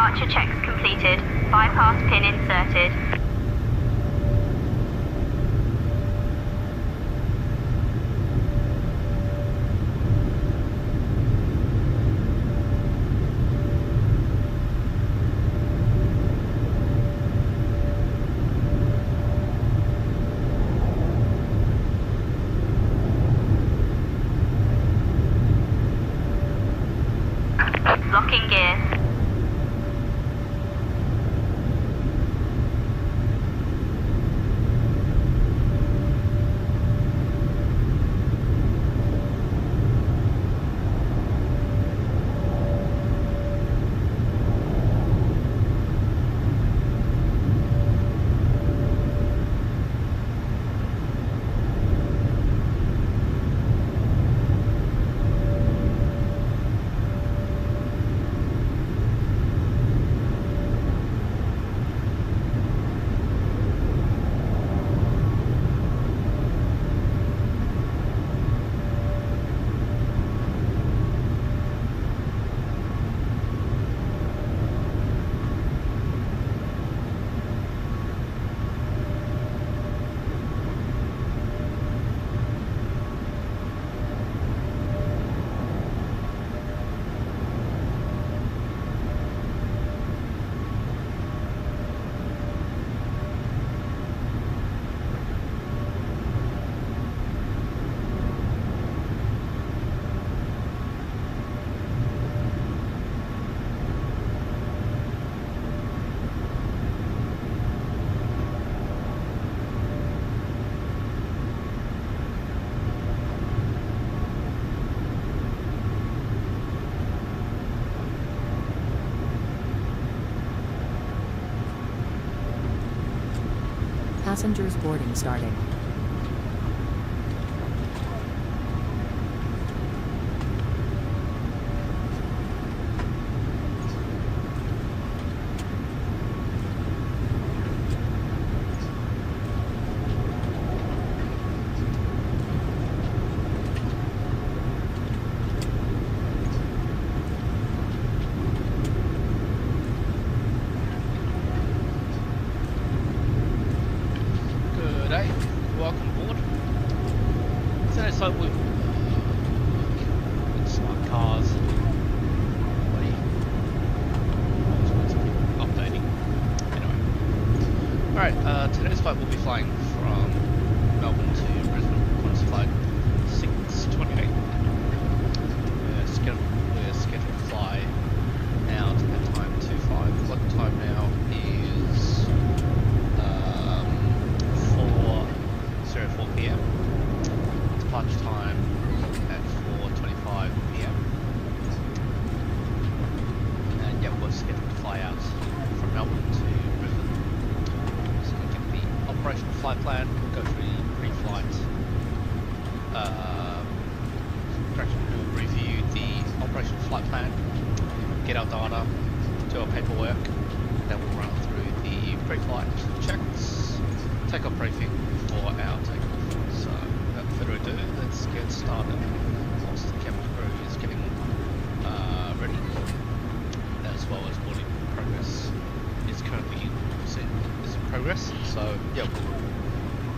Departure checks completed. Bypass pin inserted. Locking gear. Passengers boarding starting. Welcome aboard. So it's like with smart cars. Updating. Anyway. Alright, today's flight will be flying from Melbourne to Brisbane. Qantas flight 628. We're scheduled to fly out at time 25. What time now is 4 p.m. Departure time at 4:25 p.m. And yeah, we're scheduled to fly out from Melbourne to Brisbane. So we get the operational flight plan, we'll go through the pre-flight. We'll review the operational flight plan, get our data, do our paperwork, then we'll run through the pre-flight checks, take our briefing for our takeoff. So without further ado, let's get started. Whilst the cabin crew is getting ready, as well as boarding progress is currently in progress. So yeah, we'll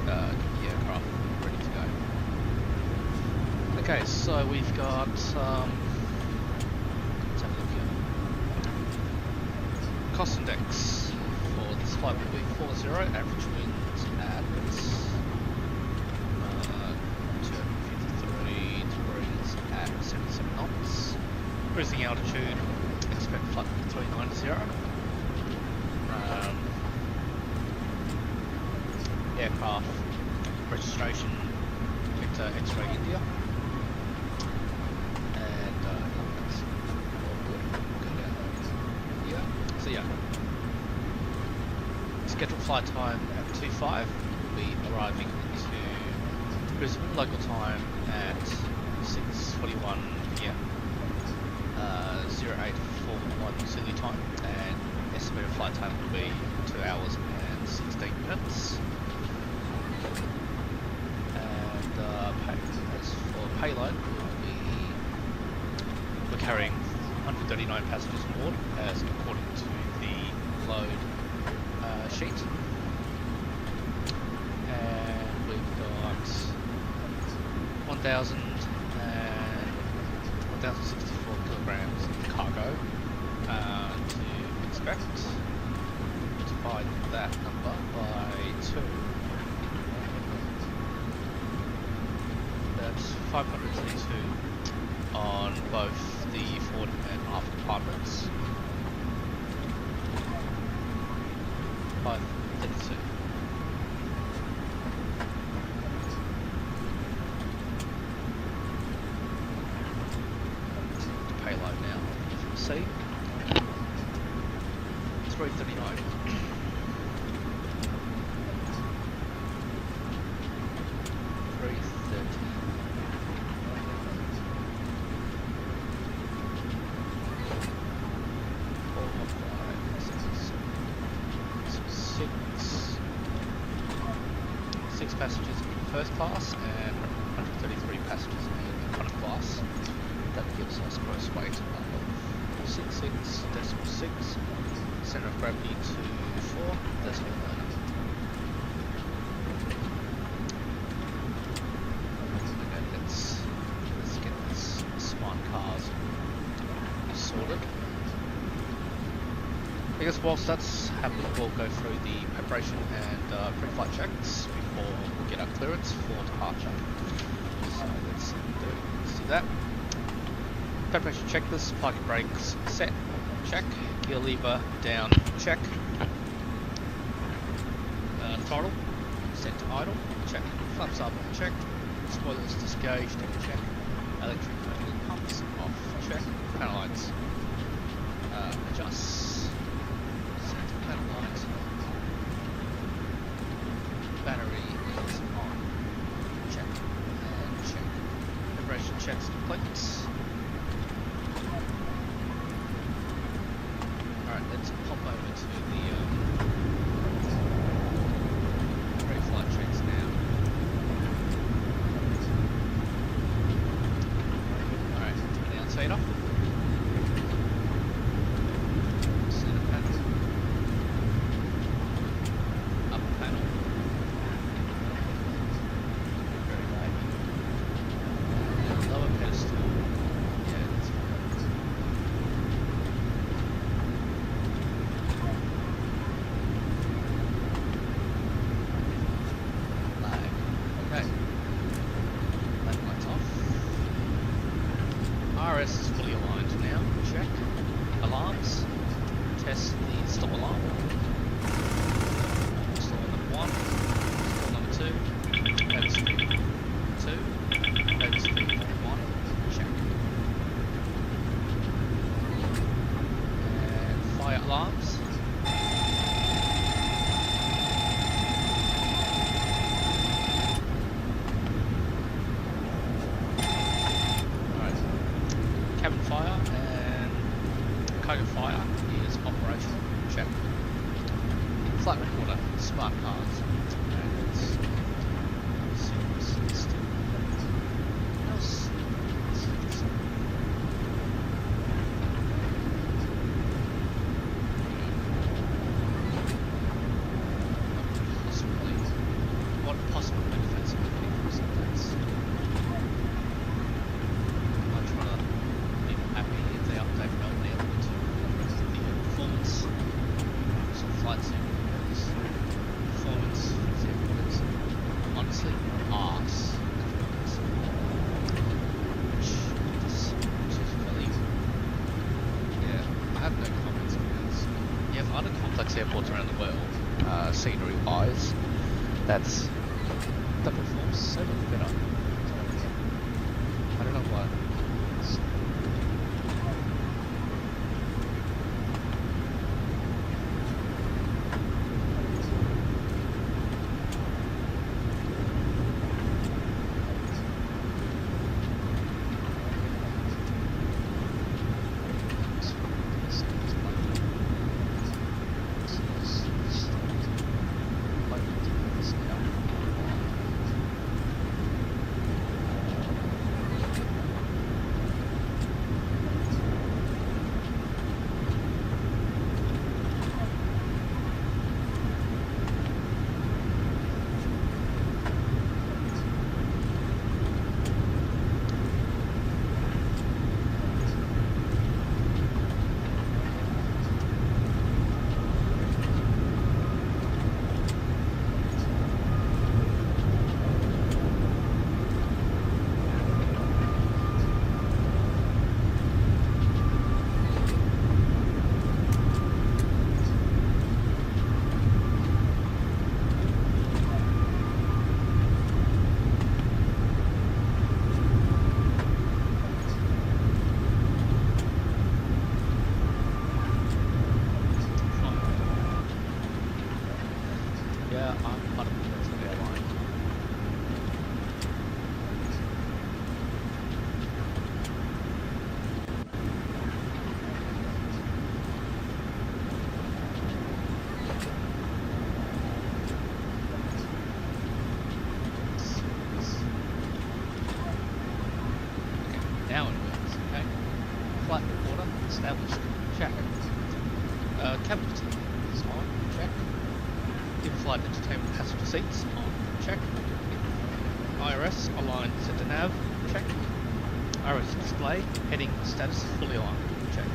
get the aircraft ready to go. Okay, so we've got let's have a look here. Cost index for this flight will be 40, average winds at 253 degrees at 77 knots. Cruising altitude, expect flight 390. Aircraft registration, Victor X-Ray India. And that's all good. Go down here. So yeah. Scheduled flight time at 2:05. We'll be arriving into Brisbane local time at 6:41 p.m. 0841 Zulu time, and estimated flight time will be 2 hours and 16 minutes. And as for payload, we're carrying 139 passengers on board, as according to the load sheet. And we've got 1,064 kilograms of cargo to expect. Divide that number by 2. That's 532 on both the forward and aft compartments. 532. Payload now. See? 339. 330. Six passengers in first class and 133 passengers in economy class. That gives us gross weight of 466.6. Center of gravity to 4.9. Okay, let's get this smart cars sorted. I guess whilst that's happening, we'll go through the preparation and pre-flight checks before we get our clearance for departure. So let's do that. Preparation checklist: parking brakes set, check. Gear lever down, check. Throttle set to idle, check. Flaps up, check. Spoilers disengaged, check. Electric fuel pumps off, check. Panel lights adjust. Panel light. Battery is on. Check. And check. Preparation checks complete. Alright, let's pop over to the pre-flight checks now. Alright, down seat off. Center panel. Upper panel. Very light. Lower pedestal. Yeah, that's fine. Lag. Okay. Landing lights off. RS is fully aligned now. Check. Alarms. Test the stop alarm. Stall number 1. Stall number 2. Over speed 2. Over speed 1. Check. And fire alarms. Alright. Cabin fire and cargo fire is operational. Check. Flight recorder, smart cards. Okay, let's see what's still. What else? What possible benefits are getting from some things? I'm trying to make them happy if they update Melbourne Airport to the performance. Some flight simulators. Performance simulators. Honestly, arse. Which is really, yeah, I have no comments because you have other complex airports around the world, scenery wise, that performs so much better. I don't know why. Now it works, okay. Flight recorder established, check. Cabin is on, check. In-flight entertainment passenger seats on, check. IRS aligned center nav, check. IRS display, heading status fully aligned, check.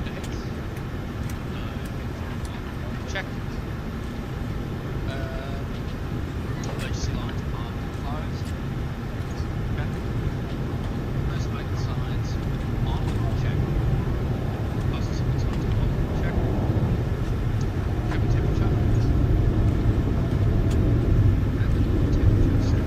Next. Check. Emergency lights are closed. Check. No smoke signs on, check. License signs on, check. Cabin temperature. Cabin temperature set.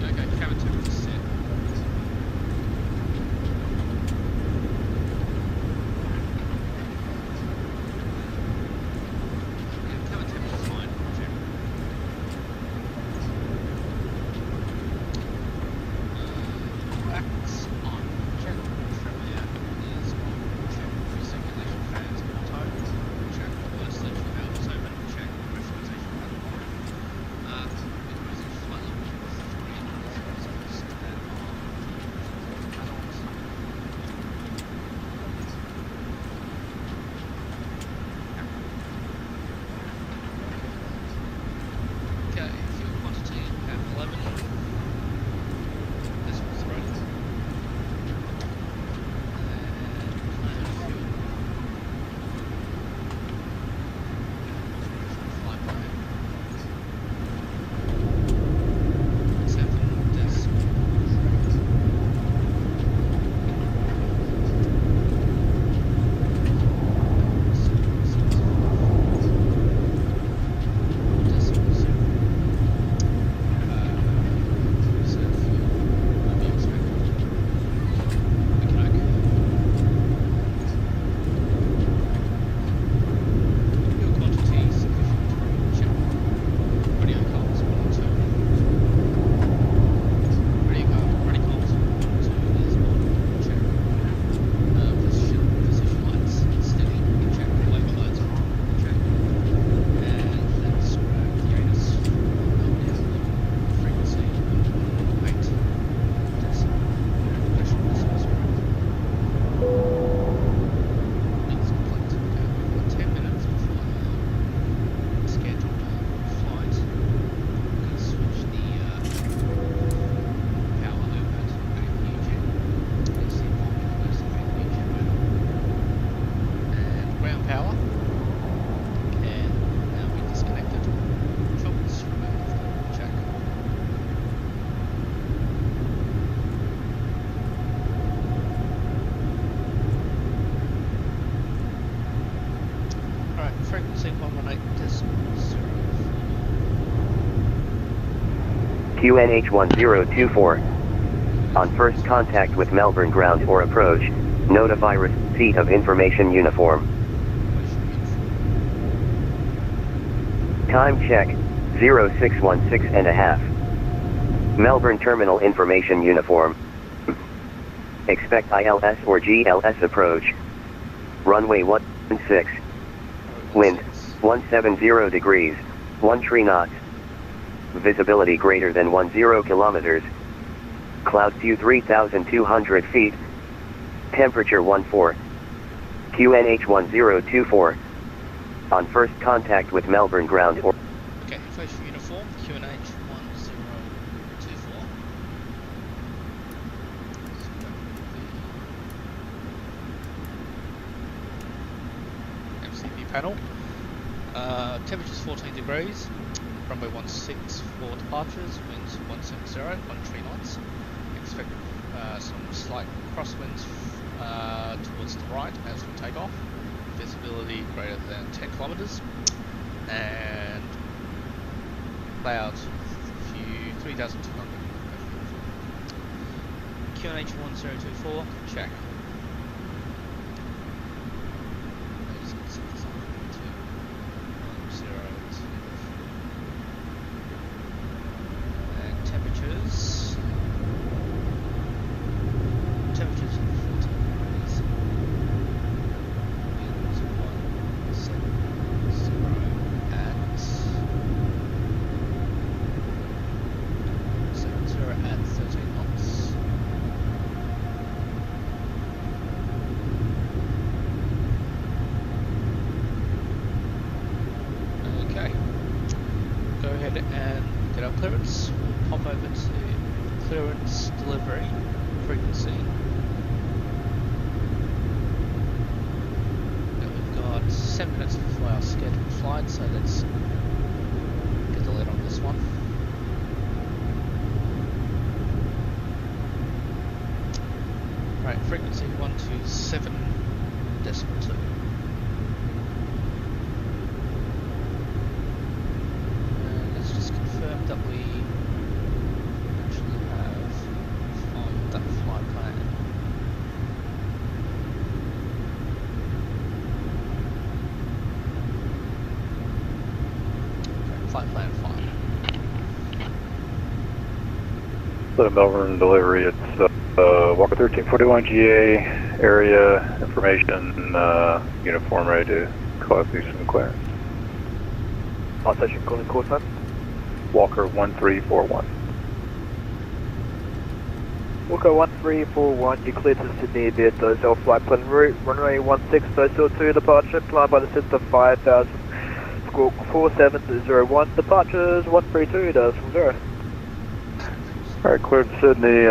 Okay, cabin temperature set. Cabin temperature fine, check. Wax on, check. Tremor is on, check. Recirculation fans auto, check. Water selection valve is open, check. Pressurization valve on. Increasing flight level 3 stand on. Panels. Okay, fuel quantity at 11. This was ready. And fuel. Flight plan. 7 decibels. Decibels. Reserve fuel will be expected. Okay. Fuel quantity sufficient. Check. Radio comms 1 and 2. Radio comms 1 and 2 is on. Check. Position lights steady. Check. Labor lights are on. Check. And let's grab the ATIS. Frequency 8 decibel. Pressure decibels. It's complete. Okay, we've got 10 minutes before our scheduled flight. I'm going to switch the power over to APU jet. Let's see if I can use the APU jet mode. And ground power. And now we disconnected. Chocolates removed. Check. Alright, frequency 118 decibels 04. QNH1024. On first contact with Melbourne ground or approach, notify receipt of information uniform. Time check, 0616 and a half. Melbourne Terminal Information Uniform. Expect ILS or GLS approach. Runway 16. Wind, 170 degrees, 13 knots. Visibility greater than 10 kilometers. Cloud view 3,200 feet. Temperature 14. QNH1024. On first contact with Melbourne ground or... Okay, inflation uniform, QNH1024. MCP panel. Temperature's 14 degrees. Runway 16 for departures. Winds 170, 13 knots. Expect some slight crosswinds towards the right as we take off. Visibility greater than 10 kilometers. And clouds view 3,200. QNH1024, check. And temperatures. Temperatures of 14 degrees. Winds 170 at ahead and get our clearance. We'll pop over to clearance delivery frequency. And we've got 7 minutes before our scheduled flight, so let's get the lead on this one. Right, frequency 127.2. Let's just confirm that we actually have followed that flight plan. Okay, flight plan fine. So Melbourne delivery, it's Walker 1341 GA area information, uniform ready to collect these from clearance. All station calling call time. Walker 1341. Walker 1341, you cleared to Sydney via Dozell flight plan route, runway 16, Dozell 2 departure, climb by the system 5000, squawk 4701, departures 132.0. Alright, cleared Sydney,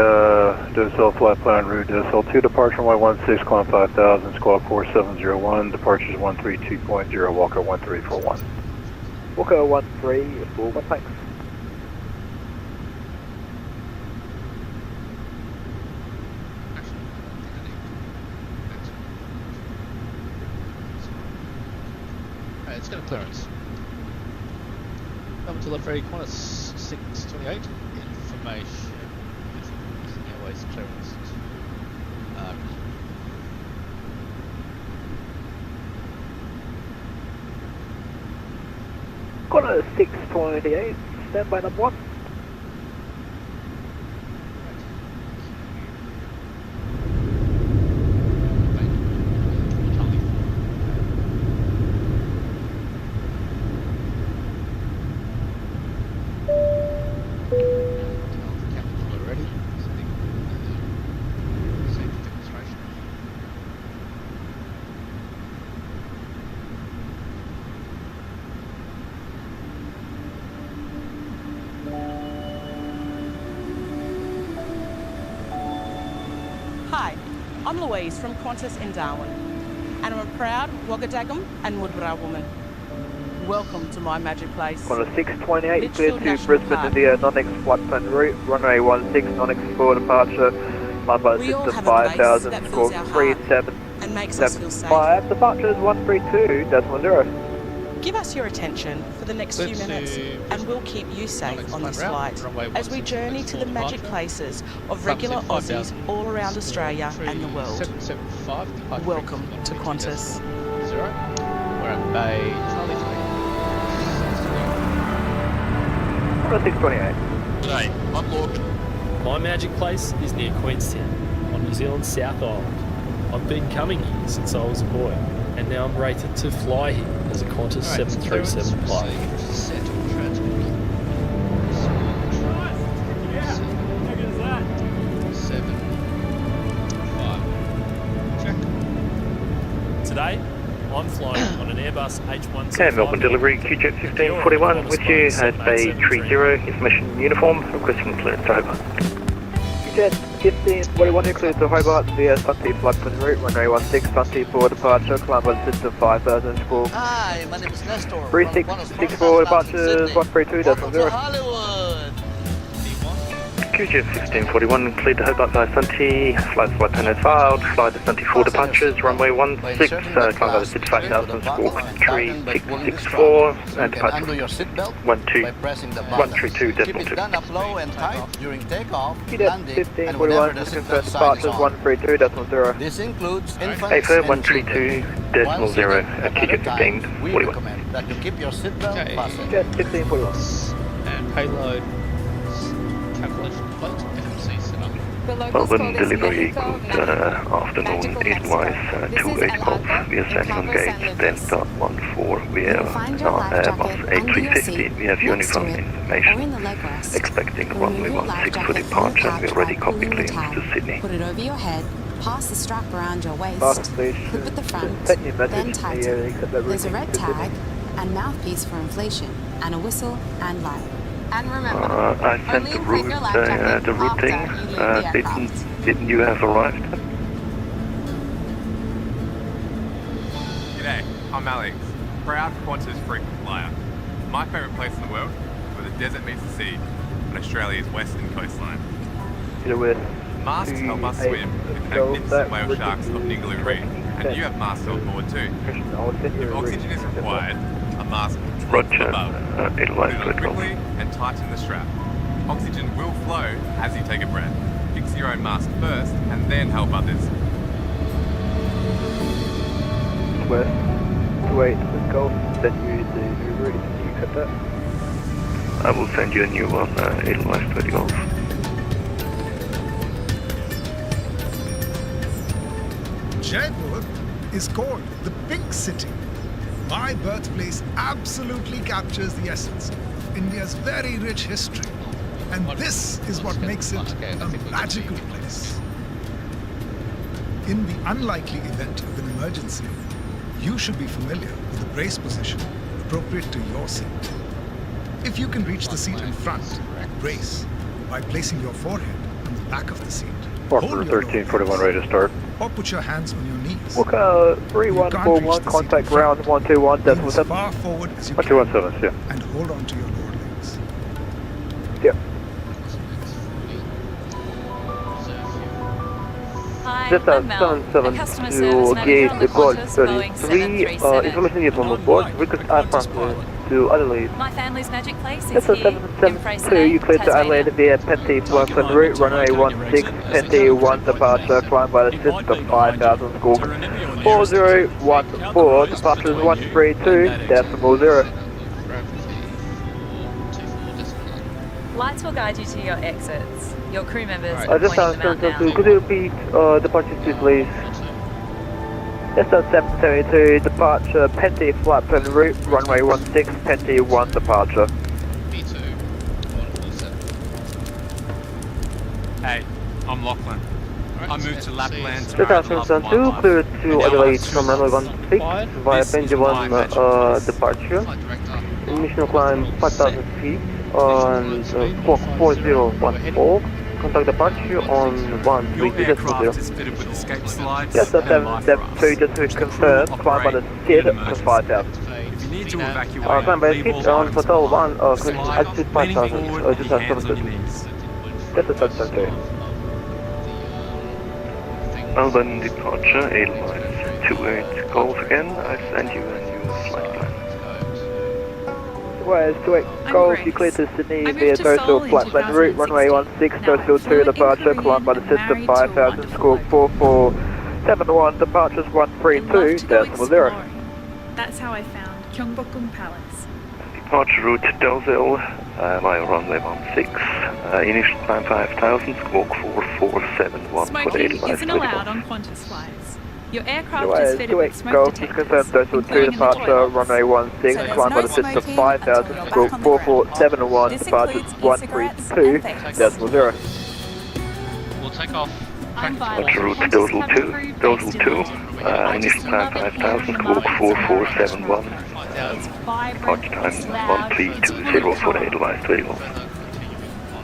Dozell flight plan route, Dozell 2 departure, runway 16, climb 5000, squawk 4701, departures 132.0, Walker 1341. Walker 1341, thanks. Alright, let's go to clearance. Number delivery, Qantas 628. Information. Airways clearance. Qantas 628, standby number 1. Hi, I'm Louise from Qantas in Darwin, and I'm a proud Waggadagam and Woodborough woman. Welcome to my magic place. Qantas 628, Litchfield cleared to National Brisbane Park. via non-X flight plan route, runway 16, non-X 4 departure, climb by the We all system have a place 5000, that squawk fills our heart 3775, and makes us feel safe. departures 132.0. Give us your attention for the next few minutes, and we'll keep you safe on this flight as we journey to the magic places of regular Aussies all around Australia and the world. 775, Welcome to Qantas. 0. We're at Bay Charlie 3. Qantas 628. G'day, I'm Lord. My magic place is near Queenstown, on New Zealand's South Island. I've been coming here since I was a boy, and now I'm rated to fly here as a Qantas 737 pilot. Settled transport. Seven. 5. Check. Today, I'm flying on an Airbus H175. Okay, Melbourne delivery, QJet 1541 with you at Bay 30, information uniform, requesting clearance to Hobart. Jet 1541, you cleared to Hobart via Sunday flight plan route, runway 16, Sunday 4 departure, climb by the system 5000, squawk Hi, my name is Nestor. 3664, departures 132.0. Hollywood. QJet 1641, cleared to Hobart via Sunday, flight plan is filed, flight to Sunday 4 departures, runway 16, climb by the system 5000, squawk 3664, and departure 132.2. Down up low and tight during takeoff, Jet landing, and 1541, whenever the confirm seatbelt sign is departures on. 132.0. This includes infants AFIR and children. 132.0 at QJet We 1541. recommend that you keep your seatbelt Okay. fastened. Jet 1541. And payload calculation complete. MC set up. Melbourne delivery, good afternoon, it was 28 volts, we are standing on gate Delta 14, we are now Airbus A350, we have uniform information, expecting runway 16 for departure, we already copied clearance to Sydney. Put it over your head, pass the strap around your waist, Fast station. clip at the front, Send your then message to tighten. accept that There's a route red to Sydney. tag and mouthpiece for inflation. and a whistle and light. And remember, I sent only the encrypt route, your life jacket the routing. after you leave the aircraft. Didn't you have arrived? G'day, I'm Alex, proud Qantas frequent flyer. My favourite place in the world is where the desert meets the sea on Australia's western coastline. Masks help us swim with the magnificent whale sharks of Ningaloo Reef, and you have masks on board too. If oxygen is required, a mask will drop above. Put it on quickly and tighten the strap. Oxygen will flow as you take a breath. Fix your own mask first and then help others. West, 28 Golf, send you the new route, can you accept that? I will send you a new one, Edelweiss 20 Golf. Jaipur is called the Pink City. My birthplace absolutely captures the essence of India's very rich history. And this is what makes it a magical place. In the unlikely event of an emergency, you should be familiar with the brace position appropriate to your seat. If you can reach the seat in front, brace by placing your forehead on the back of the seat. Park 1341 ready to start. Or put your hands on your knees. Walker 3141, contact ground 121, decimal 7. As far forward as you 121, yeah. And hold on to your lower legs. Yeah. Hi, Just I'm Mel, a customer service manager on the Qantas Boeing 737. Information needed from board, request aircraft to Adelaide. My family's magic place is That's a here in 772, you clear to Adelaide via Penty Flight route, runway 16, Penty 1 departure, climb by the system 5000 squawk 4014, departures 132, decimal 0. Lights will guide you to your exits. Your crew members Right. are Just pointing them out now. could you repeat departure speed, please? Yes, that's 772, departure, Penty flight plan route, runway 16, Penty 1 departure. Hey, I'm Lachlan. I moved to Lapland. 2002, clear to Adelaide from runway 16 via Penty 1 departure. Initial climb 5000 feet on squawk 4014. Contact departure on 132.0. Yes, that's 772, just to confirm, climb by the skid to 5000. If you need to evacuate, Climb by the skid on hotel 1, altitude 5000, just have 772. Yes, that's 772. Melbourne departure, Edelweiss 28 Golf again. I send you a new flight plan. Where's 28 Golf, you clear to Sydney via Total flight plan route, runway 16, Total 2 departure, climb by the system 5000, squawk 4471, departures 132, decimal 0. That's how I found Gyeongbokgung Palace. Departure route Dalzell via runway 16. Initial climb 5000, squawk 4471 for the Smoking Edelweiss isn't 20 allowed Golf. on Qantas flights. Your aircraft is fitted with smoke Golf, just detectors, confirm Total 2 departure, runway 16, climb by the system 5000, squawk 4471, departures 132, decimal 0. We'll take off. Departure route Dalzell 2, initial climb 5000, squawk 4471. Departure time 1320 for the Edelweiss 20 Golf.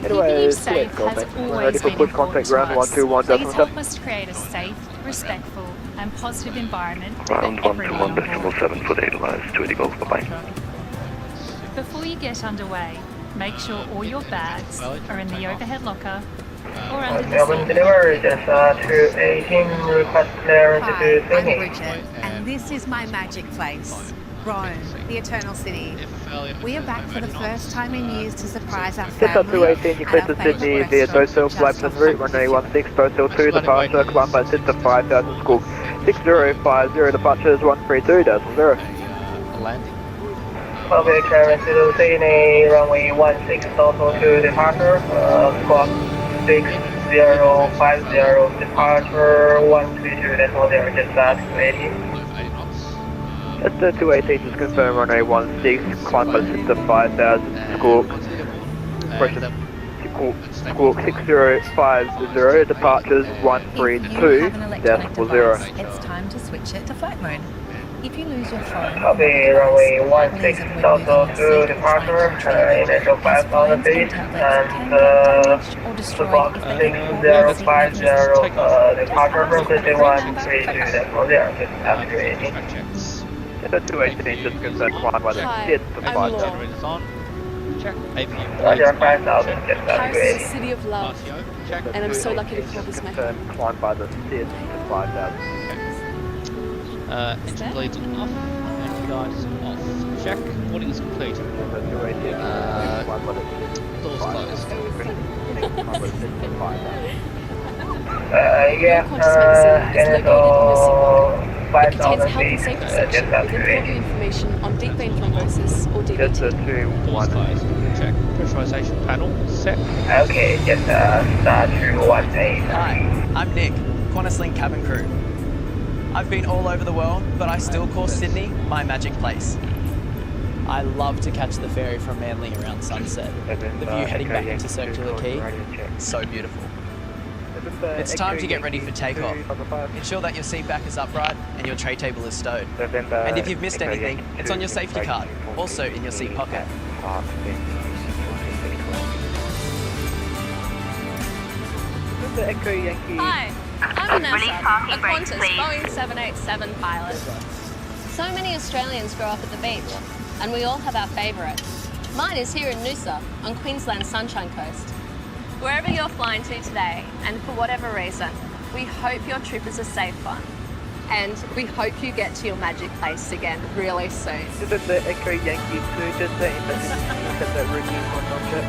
Anyway, safe Golf, has ready always for been push, important contact to ground us. 121, Please decimal help 7. us create a safe, respectful and positive environment for Ground everyone on 121 board. 7 for the Edelweiss 20 Golf. Bye-bye. Before you get underway, make sure all your bags are in the overhead locker or under the Melbourne seat. delivery, just 218, request clearance to Hi, I'm Sydney. Bridget, and this is my magic place, Rome, the Eternal City. We are back for the first time in years to surprise our Just up family. to 18, you clear to Sydney via Total flight plan route, runway 16, Total 2 departure, climb by system 5000, squawk 6050, departures 132, decimal 0. Landing. Public clearance to Sydney, runway 16, Total 2 departure, squawk 6050, departure 132, decimal 0, just 218. Just 218, just confirm runway 16, climb by the system 5000, squawk, squawk 6050, departures 132, decimal 0. It's time to switch it to flight mode. If you lose your phone, Copy, runway 16 Delta 2 departure, initial flight on the feet, and support 6050, departure frequency 132.0, evacuating. The 218 just confirmed climb by the SID to I'm 5000. Laura. Generators on. Check. APU Roger, plates 5000, just Paris is a evacuating. city of love, RTO. Check. and I'm so lucky to call Just this my home. confirmed climb by the SID to 5000. Engine bleeds off. Anti-guys off. Check. Boarding is complete. The 218 climb by the SID to Doors 5000. closed. Climb by the SID to 5000. Yeah, initial It contains 5000 health and feet, safety just section with important evacuating. information on deep vein thrombosis or Just the DVT. 218. Doors closed. Check. Pressurization panel set. Okay, just start to 18. Hi, I'm Nick, QantasLink cabin crew. I've been all over the world, but I still call Sydney my magic place. I love to catch the ferry from Manly around sunset. The view heading back into Circular Quay, so beautiful. It's time to get ready for takeoff. Ensure that your seat back is upright and your tray table is stowed. And if you've missed anything, it's on your safety card, also in your seat pocket. Hi, I'm Release Vanessa, parking a brakes, Qantas please. Boeing 787 pilot. So many Australians grow up at the beach, and we all have our favourite. Mine is here in Noosa, on Queensland's Sunshine Coast. Wherever you're flying to today, and for whatever reason, we hope your trip is a safe one. And we hope you get to your magic place again really soon. This is the Echo Yankee 2, just the intercept that routine contact check.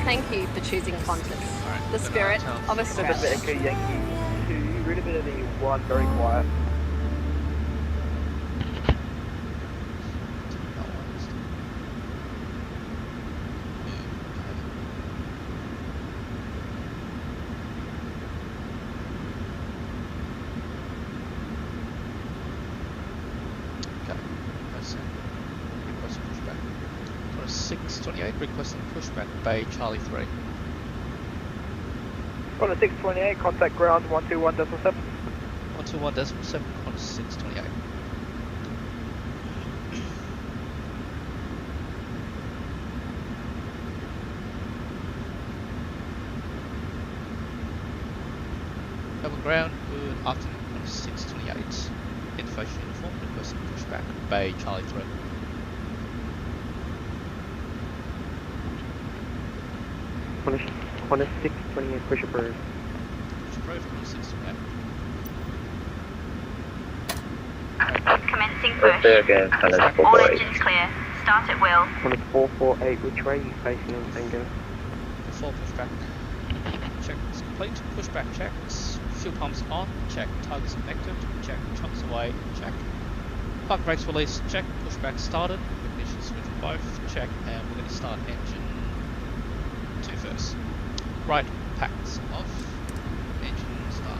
Thank you for choosing Qantas, the spirit of This is the Australia. Echo Yankee 2, really bit of the 1, very quiet. Request pushback. 628 requesting pushback. Bay Charlie 3. On the 628, contact ground 121.7. 121.7 on 628. Open ground, good afternoon on 628. Information uniform, requesting pushback. Bay Charlie 3. On a 628, push approved. Push approved on 628. Commencing push. All engines clear. Start at will. On a 448, which way are you facing on Tango? Full pushback. Check is complete. Pushback checks. Fuel pumps on. Check. Tugs connected. Check. Chunks away. Check. Park brakes released. Check. Pushback started. Ignition switch both. Check. And we're going to start engine 2 first. Right. Packs off. Engine start.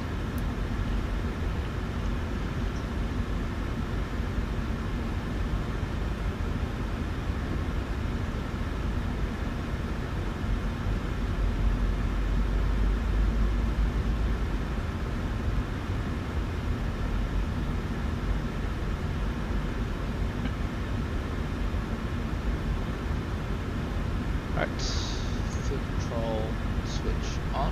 Right, fuel control switch on.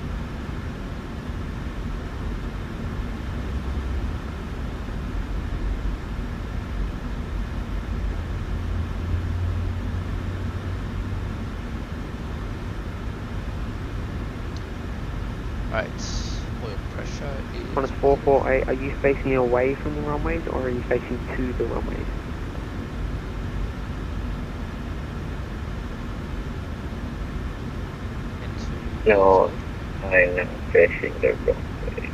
Right, oil pressure is... On a 448, are you facing away from the runways or are you facing to the runways? No, I am facing the runway.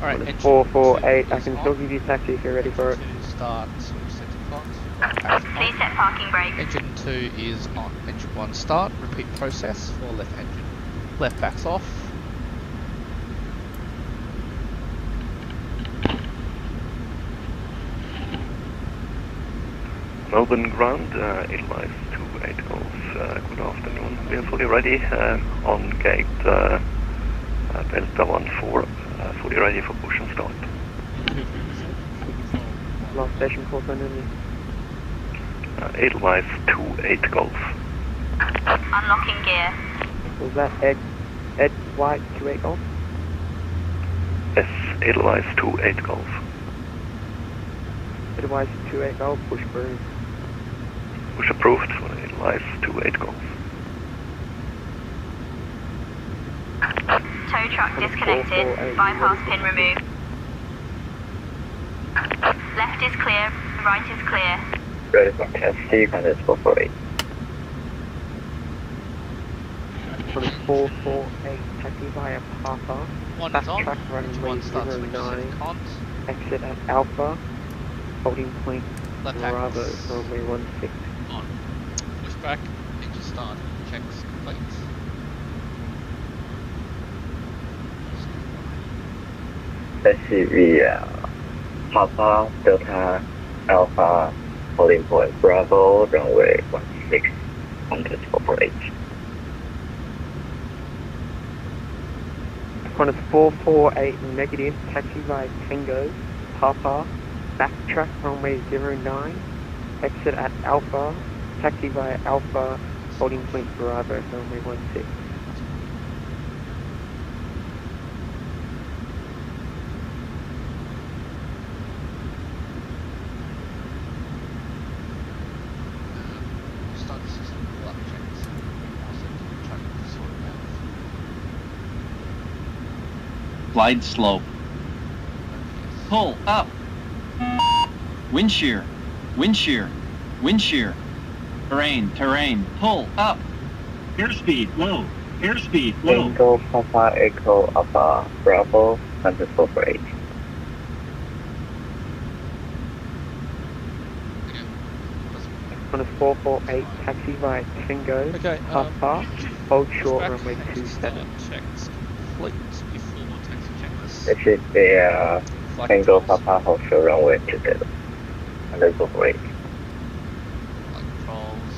Alright, On a engine 448, I is can on. still give you taxi if you're ready for it. To start, switch center clocks. Please set parking brakes. Engine 2 is on. Engine 1 start. Repeat process for left engine. Left backs off. Melbourne ground, Edelweiss 280, good afternoon. we are fully ready on gate Delta 14, fully ready for push and start. Last station call sign only. Edelweiss 28 Golf. Unlocking gear. Was that Ed White 28 Golf? Yes, Edelweiss 28 Golf. Edelweiss 28 Golf, push through. Push approved for Edelweiss 28 Golf. Tow truck disconnected. Bypass pin removed. Left is clear. Right is clear. Ready for taxi, Qantas 448. 448, taxi via Papa. One Back is on. track runway One starts with 09. cons. Exit at Alpha. Holding point Left Bravo, axis. runway 16. On. Push back. Engine start. Checks complete. Taxi via Papa, Delta, Alpha, holding point Bravo, runway 16, Qantas 448. Qantas 448 negative, taxi via Tango, Papa, backtrack runway 09, exit at Alpha, taxi via Alpha, holding point Bravo, runway 16. Start the system. Left checks. Also trying to sort it out. Glide slope. Pull up. Wind shear. Wind shear. Wind shear. Terrain. Pull up. Airspeed low. Airspeed low. Tango, Papa, Echo, Alpha, Bravo, Qantas 448. Qantas 448, taxi via Tango, Okay, Papa, hold short back. runway Engine 27. start. Checks complete before taxi checklist. Taxi via Tango, Papa, hold short runway 27. Qantas 448. Flight controls.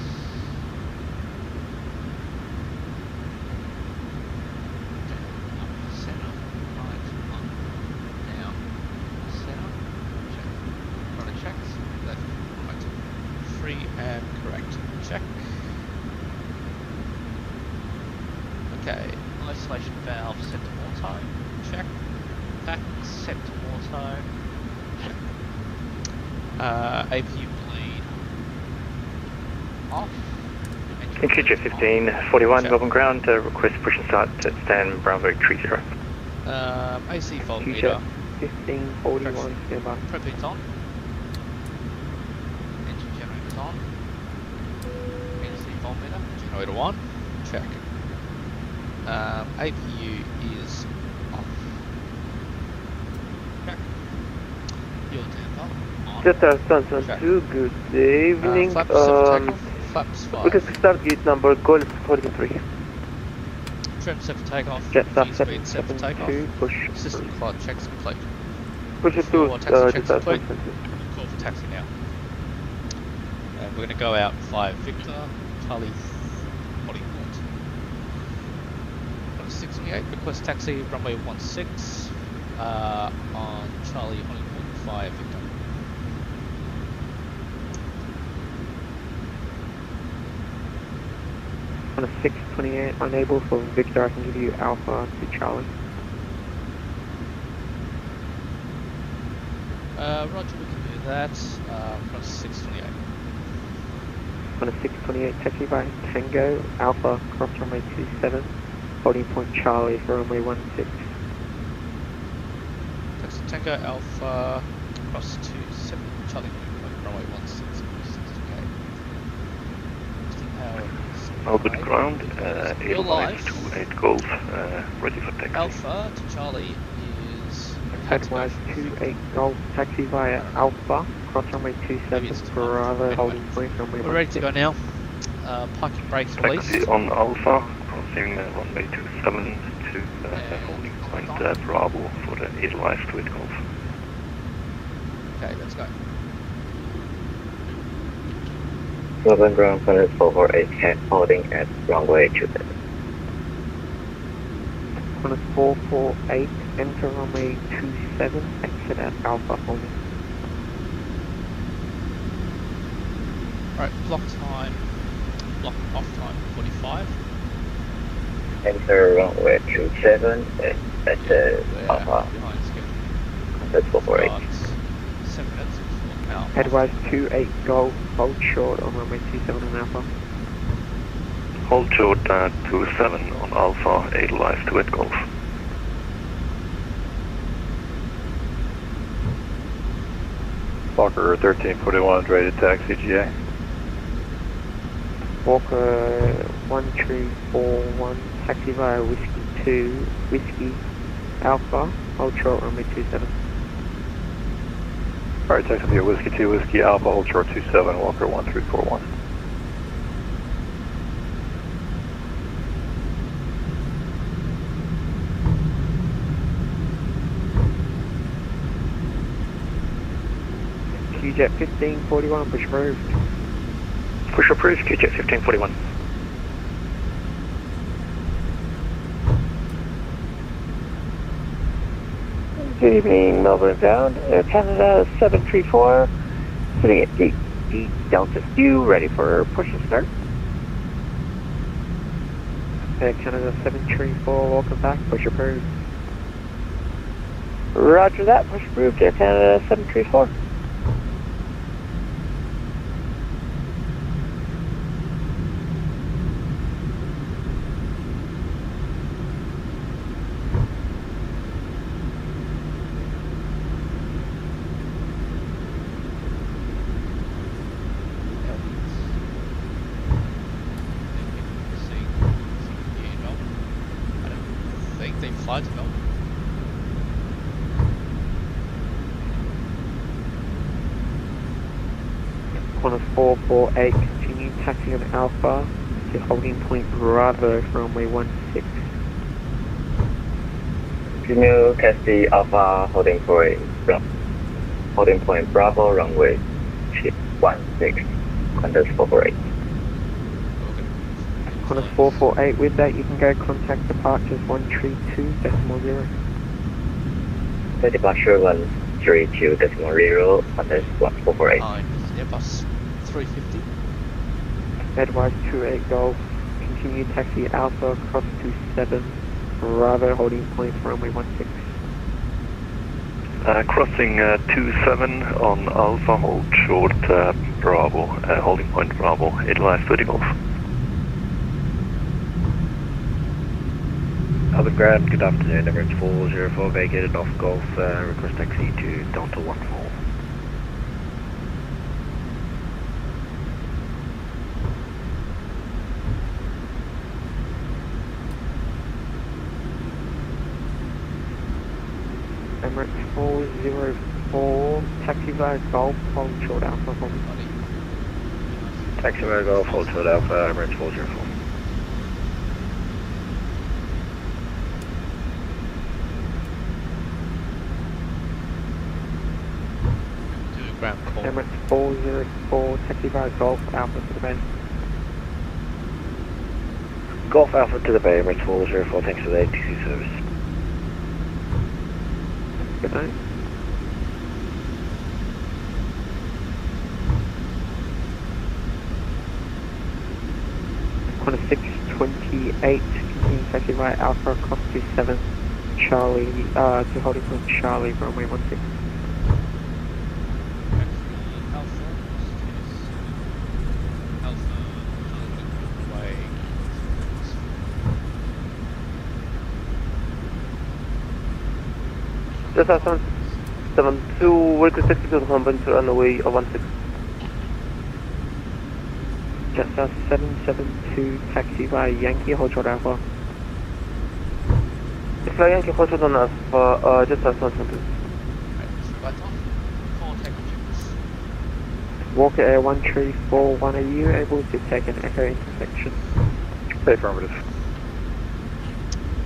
Center. Right. Up. Down. Center. Check. Rudder checks. Left. Right. Free and correct. Check. Okay. Isolation valve set to auto. Check. Back set to auto. Check. APU bleed off. Integer 1541, Melbourne ground, request push and start to stand Bravo 30. AC fault Integer meter. 1541, stand by. Propede's on. Engine generator's on. AC fault meter. Generator 1. Check. APU is off. Check. Fuel damper on. Delta Stanton 2, good evening. Flaps 7 takeoff. Flaps 5. We can start gate number, Golf 43. Trim set for takeoff. Jetstar View speed set for takeoff. 772, push. System clock checks complete. Push it Before to taxi checks Jetstar complete. 772. Call for taxi now. And we're going to go out via Victor, Charlie, Hollywood. 628, request taxi, runway 16, on Charlie, Hollywood, via Victor. On a 628, unable for Victor, I can give you Alpha to Charlie. Roger, we can do that, from 628. On a 628, taxi by Tango, Alpha, cross runway 27, holding point Charlie for runway 16. Taxi Tango Alpha, cross 27, Charlie, runway 16, 628. Melbourne ground, Edelweiss 28 Golf, ready for taxi. Alpha to Charlie is Edelweiss 28 Golf, taxi via Alpha, cross runway 27, Bravo, holding point runway 16. We're ready to go now. Parking brakes released. Taxi on Alpha, crossing runway 27 to holding point Bravo for the Edelweiss 28 Golf. Okay, let's go. Melbourne ground, Qantas 448, holding at runway 27. Qantas 448, enter runway 27, exit at Alpha holding. Right, block off time 45. Enter runway 27 at Alpha. Behind schedule. Qantas 448. Starts 7 minutes before Alpha. Advise 28 Golf, hold short on runway 27 on Alpha. Hold short 27 on Alpha, 8 live to 8 Golf. Walker 1341, ready to taxi GA. Walker 1341, taxi via Whiskey 2, Whiskey Alpha, hold short runway 27. Alright, taxi via Whiskey 2, Whiskey Alpha, hold short 27, Walker 1341. QJet 1541, push approved. Push approved, QJet 1541. Good evening, Melbourne ground, Air Canada 734, sitting at gate D Delta Q, ready for push and start. Air Canada 734, welcome back, push approved. Roger that, push approved, Air Canada 734. Fly to Melbourne. Qantas 448, continue taxi on Alpha to holding point Bravo for runway 16. Continue taxi Alpha, holding point Bravo, runway 16, Qantas 448. Qantas 448, with that you can go contact departures 132.0. The departure 132.0, Qantas 448. Airbus 350. Advise 28 Golf, continue taxi Alpha across to 7, Bravo holding point for runway 16. Crossing 27 on Alpha, hold short Bravo, holding point Bravo, 8 live 20 Golf. Melbourne ground, good afternoon, Emirates 404 vacated off Golf, request taxi to Delta 14. Emirates 404, taxi via Golf, hold short Alpha holding. Taxi via Golf, hold short Alpha, Emirates 404. Emirates 404, taxi via Golf, Alpha to the bay. Golf Alpha to the bay, Emirates 404, thanks for the ATC service. Good night. Qantas 628, continue taxi via Alpha across to 7, Charlie, to holding point Charlie, runway 16. Just 772, request taxi to Melbourne to runway 16. Just 772, taxi via Yankee, hold short Alpha. Fly Yankee, hold short on Alpha, just 772. Walker Air 1341, are you able to take an echo intersection? Affirmative.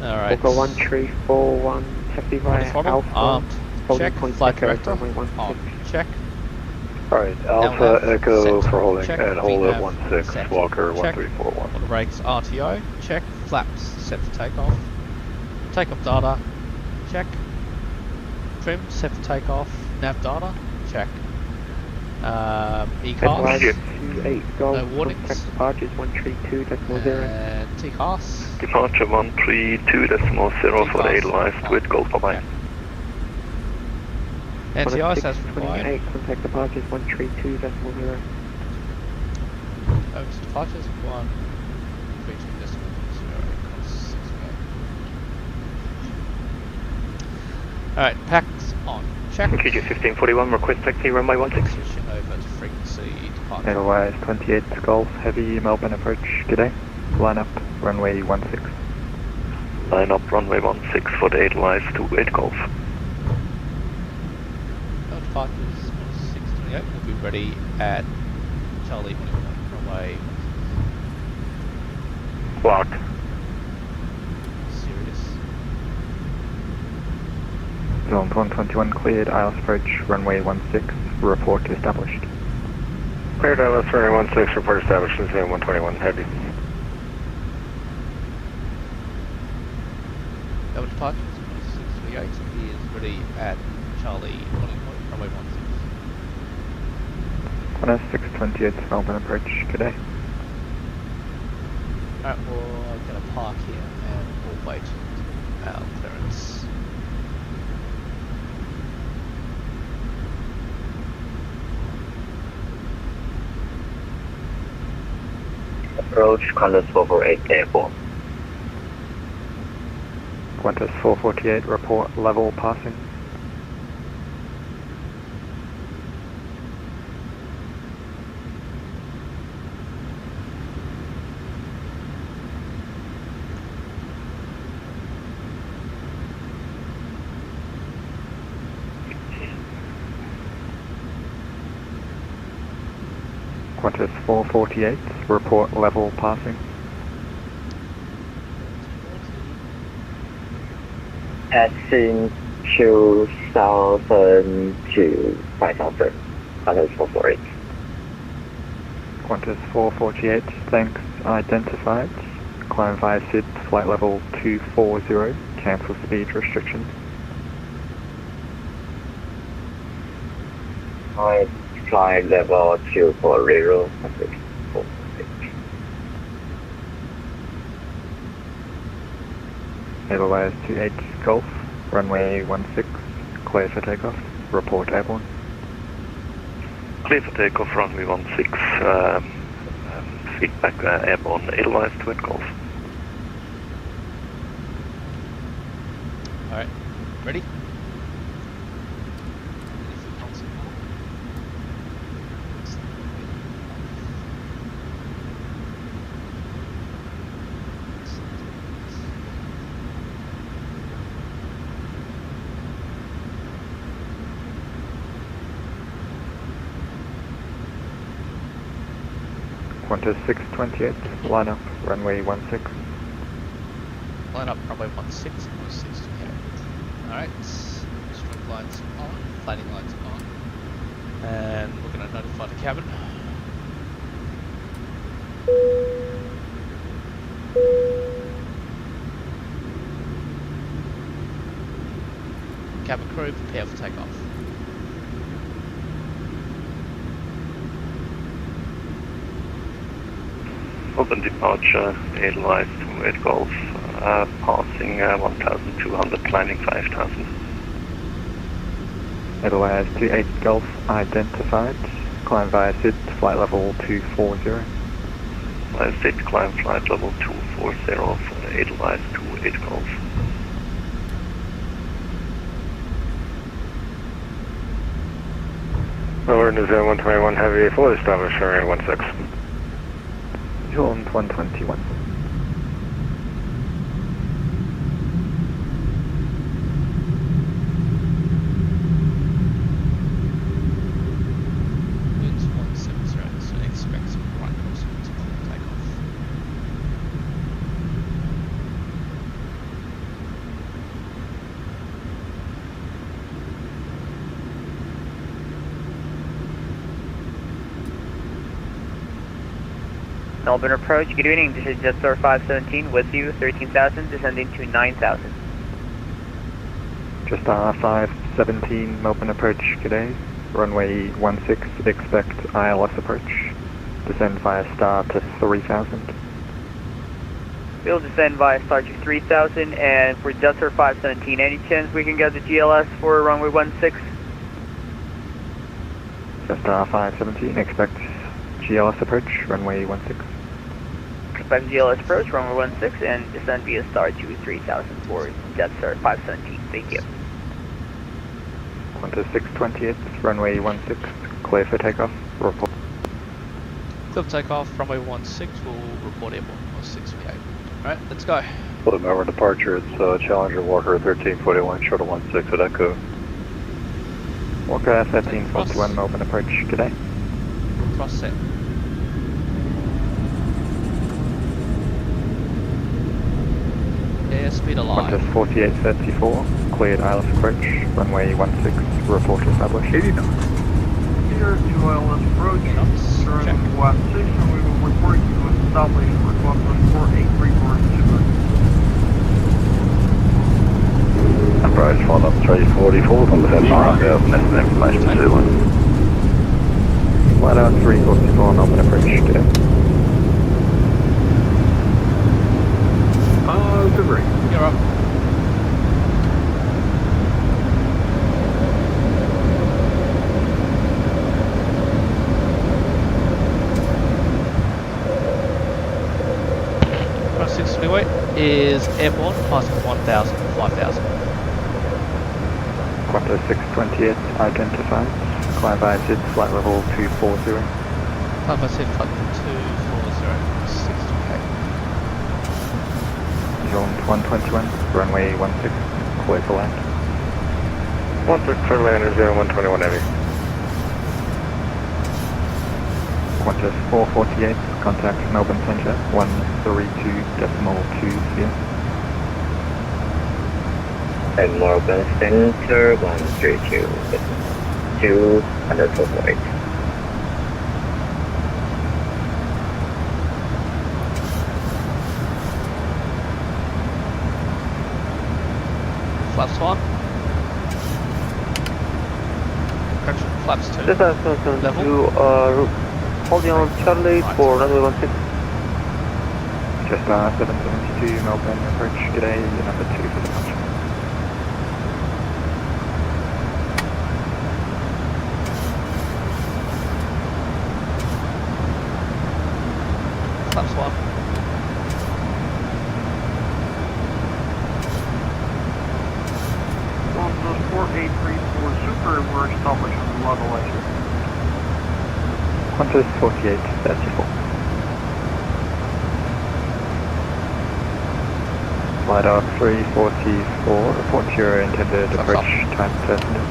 Alright. Walker 1341, taxi via Alpha, holding check, point flight Echo, director, runway 16. check. Alright, Alpha Echo for holding and hold at 16, Walker check. 1341. On the brakes, RTO, check. Flaps, set for takeoff. Takeoff data, check. Trim, set for takeoff. Nav data, check. ECAS, 28 Golf, no warnings. contact departures 132.0. And TCAS. Departure 132.0 for the Edelweiss to it, Golf, bye-bye. NTI says required. 28, contact departures 132.0. Over to departures 132.0. Alright, packs on. Check. QG 1541, request taxi runway 16. Switching over to frequency departure. Edelweiss 28 Golf, heavy Melbourne approach, today. Line up, runway 16. Line up, runway 16 for the Edelweiss to 8 Golf. Departures 628 will be ready at Charlie runway. Blocked. Serious. Zone 121 cleared, ILS approach, runway 16, report established. Cleared ILS runway 16, report established in zone 121, heavy. Double departures 628 is ready at Charlie runway 16. 628 Melbourne approach, today. Alright, we're going to park here and we'll wait our clearance. Approach Qantas 448 Airport. Qantas 448, report level passing. Qantas 448, report level passing. Passing 2000 to 5000. Qantas 448. Qantas 448, thanks, identified. Climb via SID, flight level 240, cancel speed restrictions. Alright, flight level 240. Edelweiss 28 Golf, runway 16, clear for takeoff, report airborne. Clear for takeoff, runway 16, feedback airborne, Edelweiss 28 Golf. Alright, ready? Qantas 628, line up, runway 16. Line up, runway 16, or 628. Alright, stroke lights on, flaning lights on. And we're going to notify the cabin. Cabin crew, prepare for takeoff. Open departure, Edelweiss 28 Golf, passing 1200, climbing 5000. Edelweiss 28 Golf, identified. Climb via SID, flight level 240. Via SID, climb flight level 240 for Edelweiss 28 Golf. Over into zone 121, heavy, fully established, runway 16. Zone 121. Winds 170, so expect some right crosswinds on takeoff. Melbourne approach, good evening, this is Jetstar 517 with you, 13,000, descending to 9,000. Jetstar 517 Melbourne approach, g'day. Runway 16, expect ILS approach. Descend via star to 3,000. We'll descend via star to 3,000, and for Jetstar 517, any chance we can get the GLS for runway 16? Jetstar 517, expect GLS approach, runway 16. Expect GLS approach, runway 16, and descend via star to 3,000 for Jetstar 517, thank you. Qantas 628, runway 16, clear for takeoff, report. Clear for takeoff, runway 16, we'll report airborne, 638. Alright, let's go. For the Melbourne departure, it's Challenger Walker 1341, short of 16 at Echo. Walker 1341 Melbourne approach, g'day. Cross set. Airspeed alive. Qantas 4834, cleared ILS approach, runway 16, report established. 89. Here to ILS approach, turn west 6, and we will report you to establish for Qantas 4834 super. Approach 1344, from the 9,000, that's the information to 21. Flight out 344 Melbourne approach, g'day. Good break. You're up. Cross 6 freeway is airborne, passing 1,000, 5,000. Qantas 628 identified, climb by SID flight level 240. Climb by SID flight 240, 628. Zone 121, runway 16, clear for land. 16 clear lander 0121 heavy. Qantas 448, contact Melbourne Centre, 132.2 here. And Melbourne Centre 132, 248. Flaps 1. Correction, flaps 2. This is Level. to holding on Charlie for runway 16. Jetstar 772 Melbourne approach, g'day, number 2 for departure. Flaps 1. Qantas 4834 super, we're establishing level 8. Qantas 4834. Flight out 344, report your intended approach time passenger.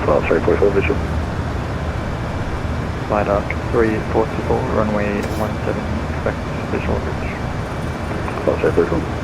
Flight 344 visual. Flight out 344, runway 17, expect visual approach. Flight 344.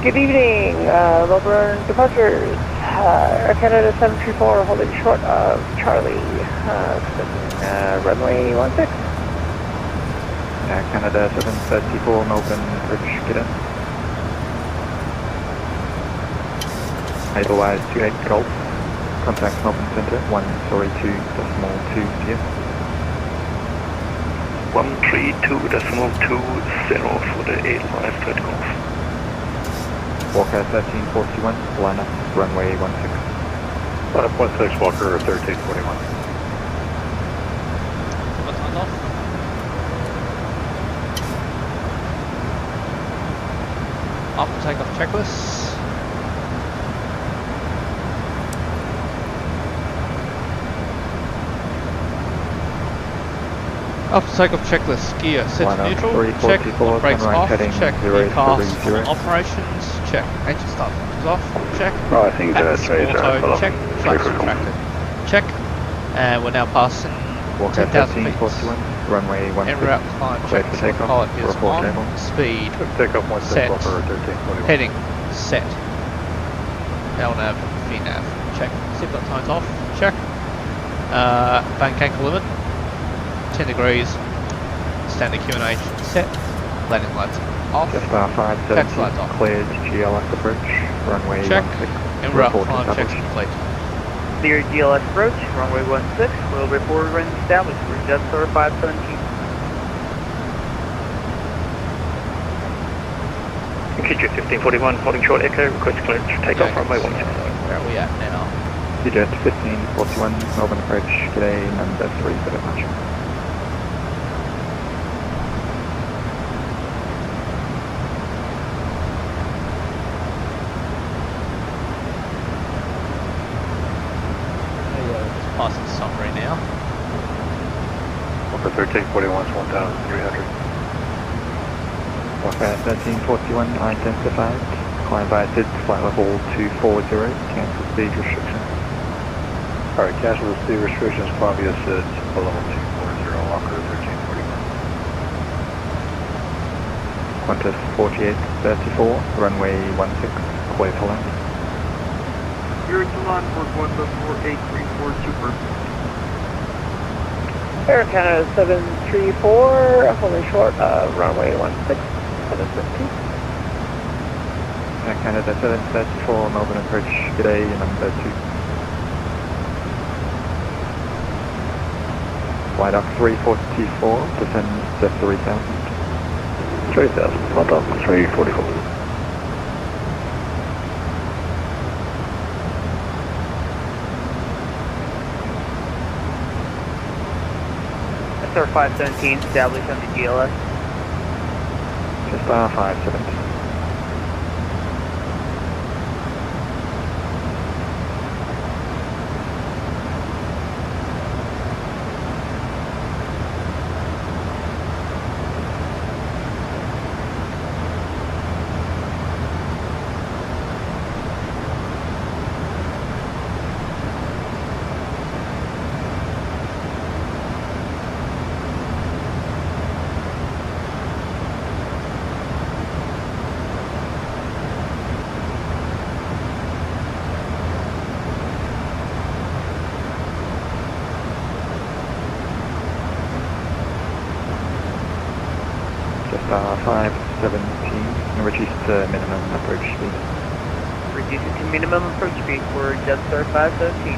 Good evening, Melbourne departures. Air Canada 734 holding short of Charlie, runway 16. Air Canada 734 Melbourne approach, get in. Edelweiss 28 Golf, contact Melbourne Centre, 132.2 here. 132.20 for the Edelweiss 28 Golf. Walker 1341, line up, runway 16. 5.6 Walker 1341. After takeoff checklist. After takeoff checklist, gear set Line to up neutral, 344 check, towards brakes sunrise off, heading check, gear cast, 030. operations, check, engine start functions off, check, Rising to Atlas 30, auto, follow. check, flaps retracted, check, and we're now passing Walker 10,000 feet. 1341, runway En 16, route climb cleared check, for so takeoff, pilot is report on, table. speed, Takeoff 16, set, Walker 1341. heading, set, LNAV, VNAV, check, seatbelt times off, check, bank anchor limit, 10 degrees, standard Q&H set, landing lights off, Just R570, taxi lights off, cleared GLS approach, runway check, 16, en route report climb checks established. complete. Clear GLS approach, runway 16, will report when established for Jetstar 517. QJ 1541, holding short echo, request clearance for takeoff, runway 16. Where are we at now? QJ 1541, Melbourne approach, g'day, number 3 for departure. Passing summary now. Walker 1341 is 1,300. Walker 1341 identified, climb via SID, flight level 240, cancel speed restriction. Alright, cancel the speed restrictions, climb via SID, below 240, Walker 1341. Qantas 4834, runway 16, clear for landing. You're to line for Qantas 4834 Super. Air Canada 734, holding short, runway 16, 715. Air Canada 734, Melbourne approach, g'day, number 2. Flight up 344, descend to 3000. 3000, flight up 344. Jetstar 517 established on the GLS. Just R570. R517, reduce to minimum approach speed. Reducing to minimum approach speed for Jetstar 517.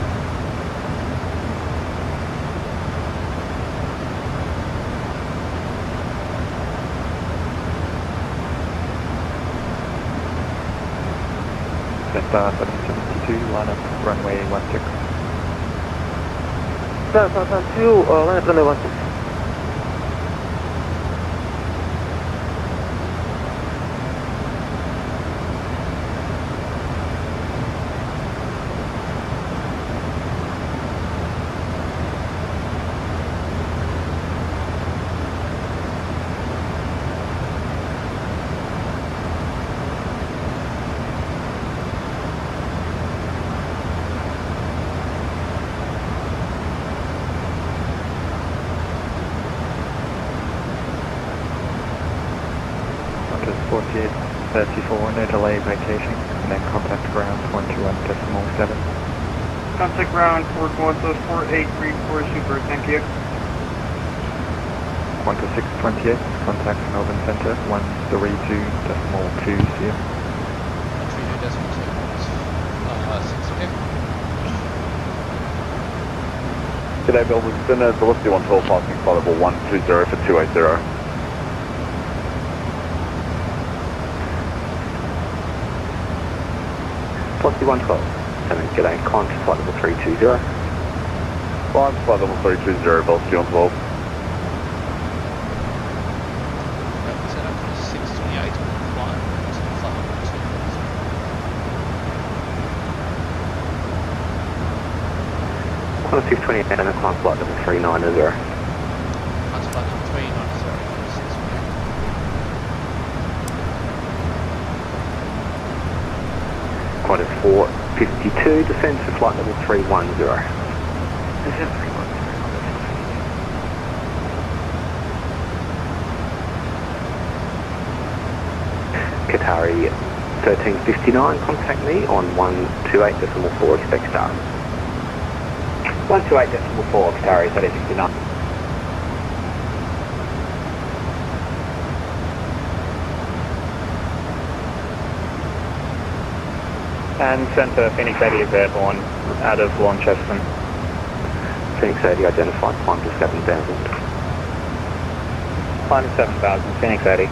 Jetstar 772, line up runway 16. Jetstar 772, line up runway 16. Qantas 4834, no delay vacating, and then contact ground 121.7. Contact ground for Qantas 4834 Super, thank you. Qantas 628, contact Melbourne Centre 132.2, see you. 132.6. G'day Melbourne Centre, Velocity 112 passing flight level 120 for 280. Velocity 112, g'day, climb to flight level 320. Climb to flight level 320, Velocity 112. Set up for 628 flight to flight level 2. Qantas 628 and climb flight level 390. Climb to flight level 452, descend to flight level 310. Descend 310. Qatari 1359, contact me on 128.4, expect start. 128.4, Qatari 1359. And Centre, Phoenix 80 is airborne out of Launceston. Phoenix 80 identified, climb to 7,000. Climb to 7,000, Phoenix 80.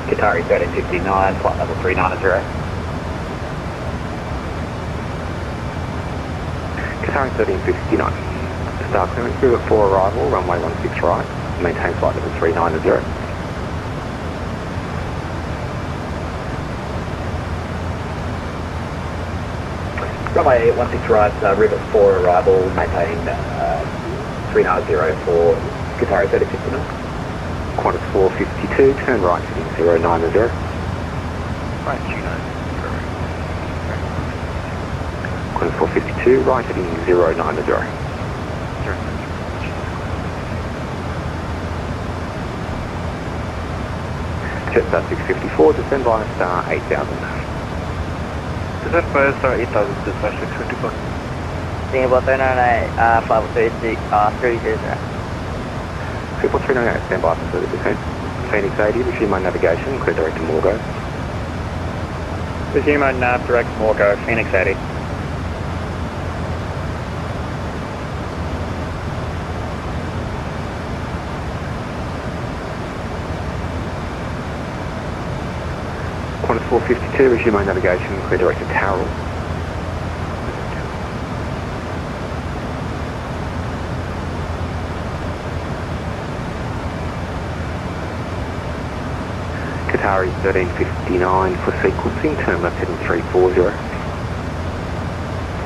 Qatari 1359, flight level 390. Qatari 1359. Star clearance group at 4 arrival, runway 16 right, maintain flight level 390. Runway 16 right, rivet 4 arrival, maintain 390 for Qatari 1359. Qantas 452, turn right heading 090. Right, 290. Qantas 452, right heading 090. Jetstar 654, descend via star 8000. Descend via star 8000, dispatch 654. Singapore 398, flight 300. 398, stand by for further descent. Phoenix 80, resume my navigation, clear direct to Morgo. Resume my nav direct Morgo, Phoenix 80. Qantas 452, resume my navigation, clear direct to Towral. Qatari 1359 for sequencing, turn left heading 340.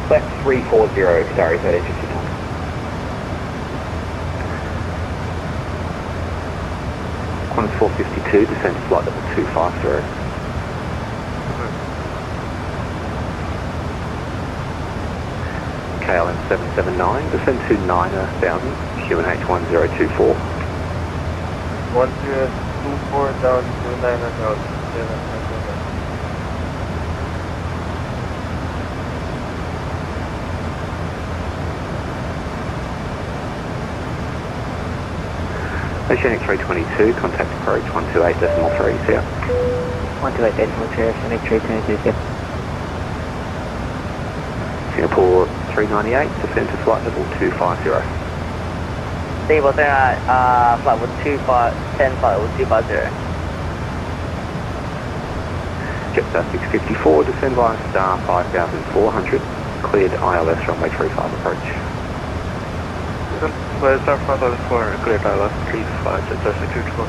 Left 340, Qatari 1359. Qantas 452, descend to flight level 250. KLM 779, descend to 9000, QNH 1024. 1024 down to 9000. Oceanic 322, contact approach 128.3, here. 128.3, Oceanic 322. Singapore 398, descend to flight level 250. Singapore 398, flight level 10, flight level 250. Jetstar 654, descend via star 5400, cleared ILS runway 35 approach. Where's our front of the floor? Cleared ILS 35, Jetstar 654.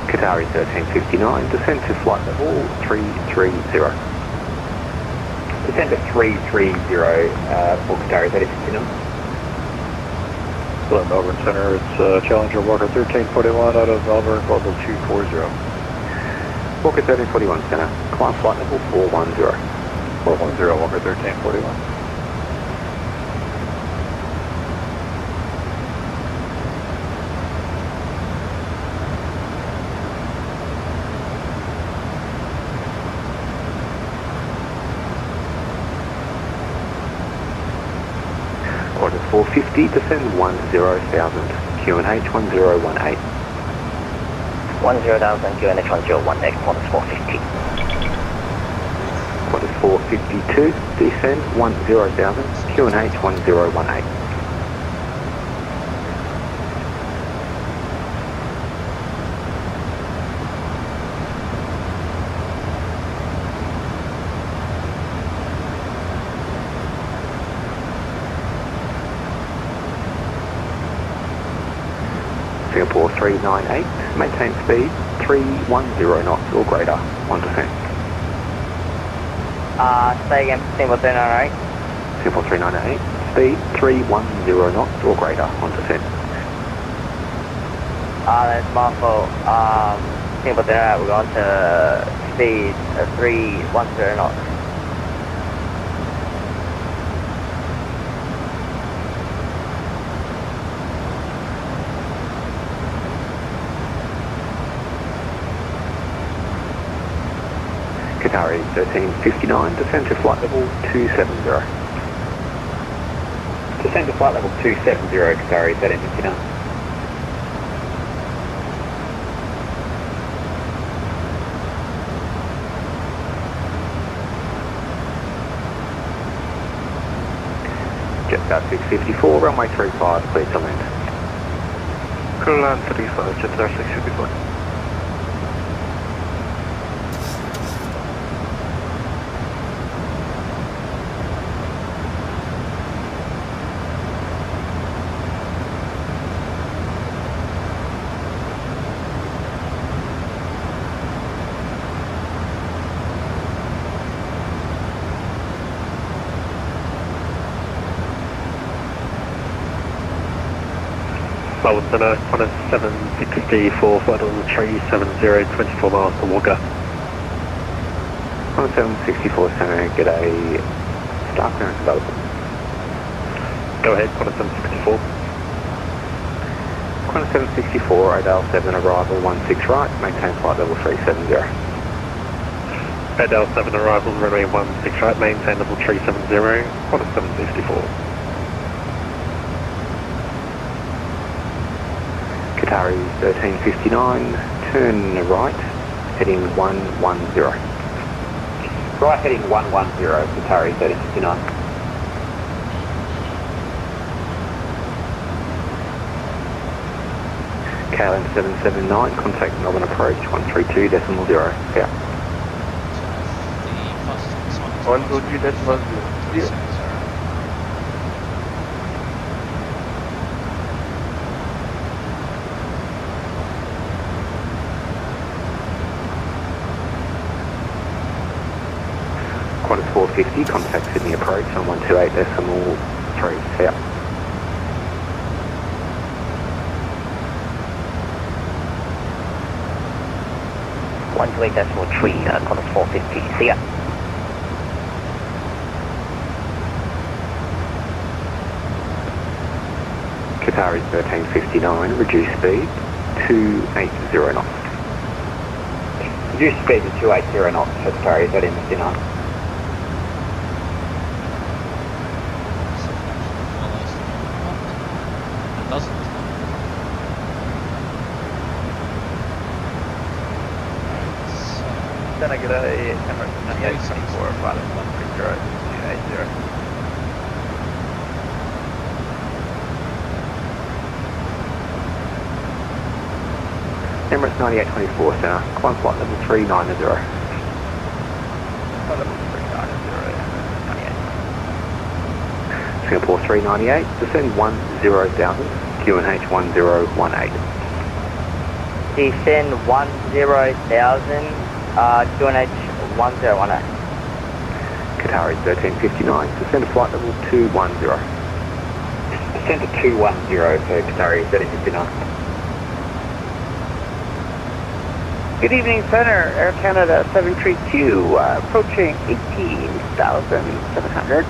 Qatari 1359, descend to flight level 330. Descend to 330 for Qatari 1359. Hello, Melbourne Center. It's Challenger Walker 1341 out of Melbourne, global 240. Walker 1341 center, climb flight level 410. 410, Walker 1341. Qantas 450, descend 10,000, QNH 1018. 10,000, QNH 1018, Qantas 450. Qantas 452, descend 10,000, QNH 1018. 398, maintain speed 310 knots or greater on descent. Say again, Singapore 398. Singapore 398, speed 310 knots or greater on descent. That's my fault. Singapore 398, we're going to speed 310 knots. Qatari 1359, descend to flight level 270. Descend to flight level 270, Qatari 1359. Jet 654, runway 35, clear to land. Clear land 35, Jet 654. Melbourne Center, 1764, flight level 370, 24 miles to Walker. 1764 Center, g'day, start clearance available. Go ahead, 1764. 1764, Adele 7, arrival 16 right, maintain flight level 370. Adele 7, arrival runway 16 right, maintain level 370, 1764. Qatari 1359, turn right, heading 110. Right heading 110, Qatari 1359. KLM 779, contact Melbourne approach 132.0. Yeah. 122.0. Qantas 450, contact Sydney approach on 128.3. Yeah. Qantas 450, see ya. Qatari 1359, reduce speed 280 knots. Reduce speed to 280 knots, Qatari 1359. Then I get a Emirates 9824, flight level 130, 280. Emirates 9824 Center, climb flight level 390. Flight level 390, 98. Singapore 398, descend 10,000, QNH 1018. Descend 10,000, QNH 1018. Qatari 1359, descend to flight level 210. Descend to 210 for Qatari 1359. Good evening, Center. Air Canada 732, approaching 18,700.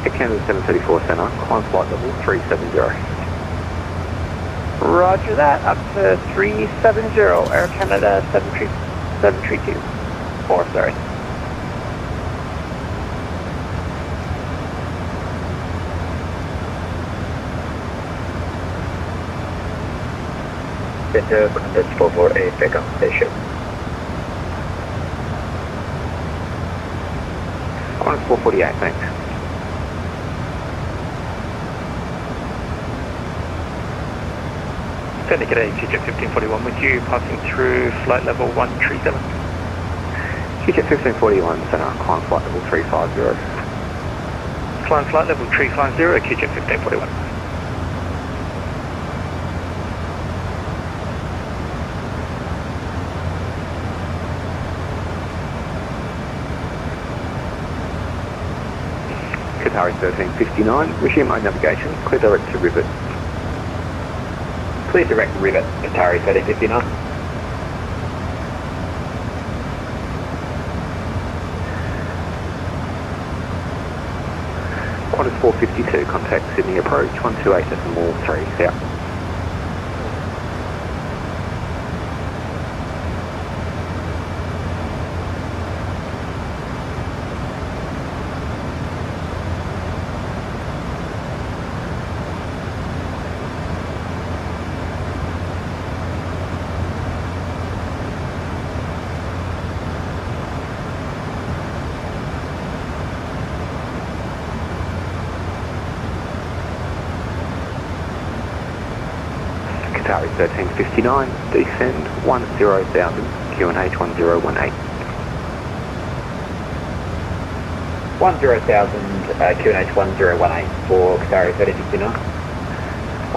Air Canada 734 Center, climb flight level 370. Roger that, up to 370, Air Canada 732. 4, sorry. Center, Qantas 448, back on station. Qantas 448, thanks. Center, g'day, QJet 1541 with you, passing through flight level 137. QJet 1541 Center, climb flight level 350. Climb flight level 350, QJet 1541. Qatari 1359, resume my navigation, clear direct to Rivet. Clear direct Rivet, Qatari 1359. Qantas 452, contact Sydney approach, 128.3 south. Qatari 1359, descend 10,000, QNH 1018. 10,000, QNH 1018 for Qatari 1359.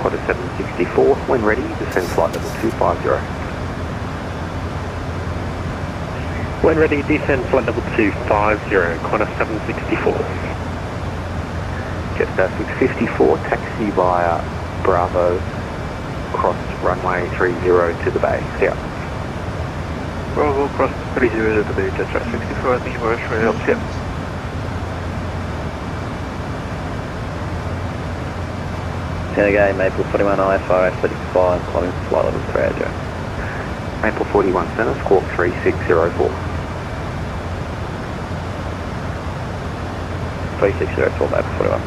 Qantas 764, when ready, descend flight level 250. When ready, descend flight level 250, Qantas 764. Jetstar 654, taxi via Bravo, cross runway 30 to the bay, south. Bravo, cross 30 to the bay, Jetstar 64, I think we're straight up, yep. Senegal, Maple 41 IFR 35, climbing flight level 30. Maple 41 Centre, squawk 3604. 3604, Maple 41.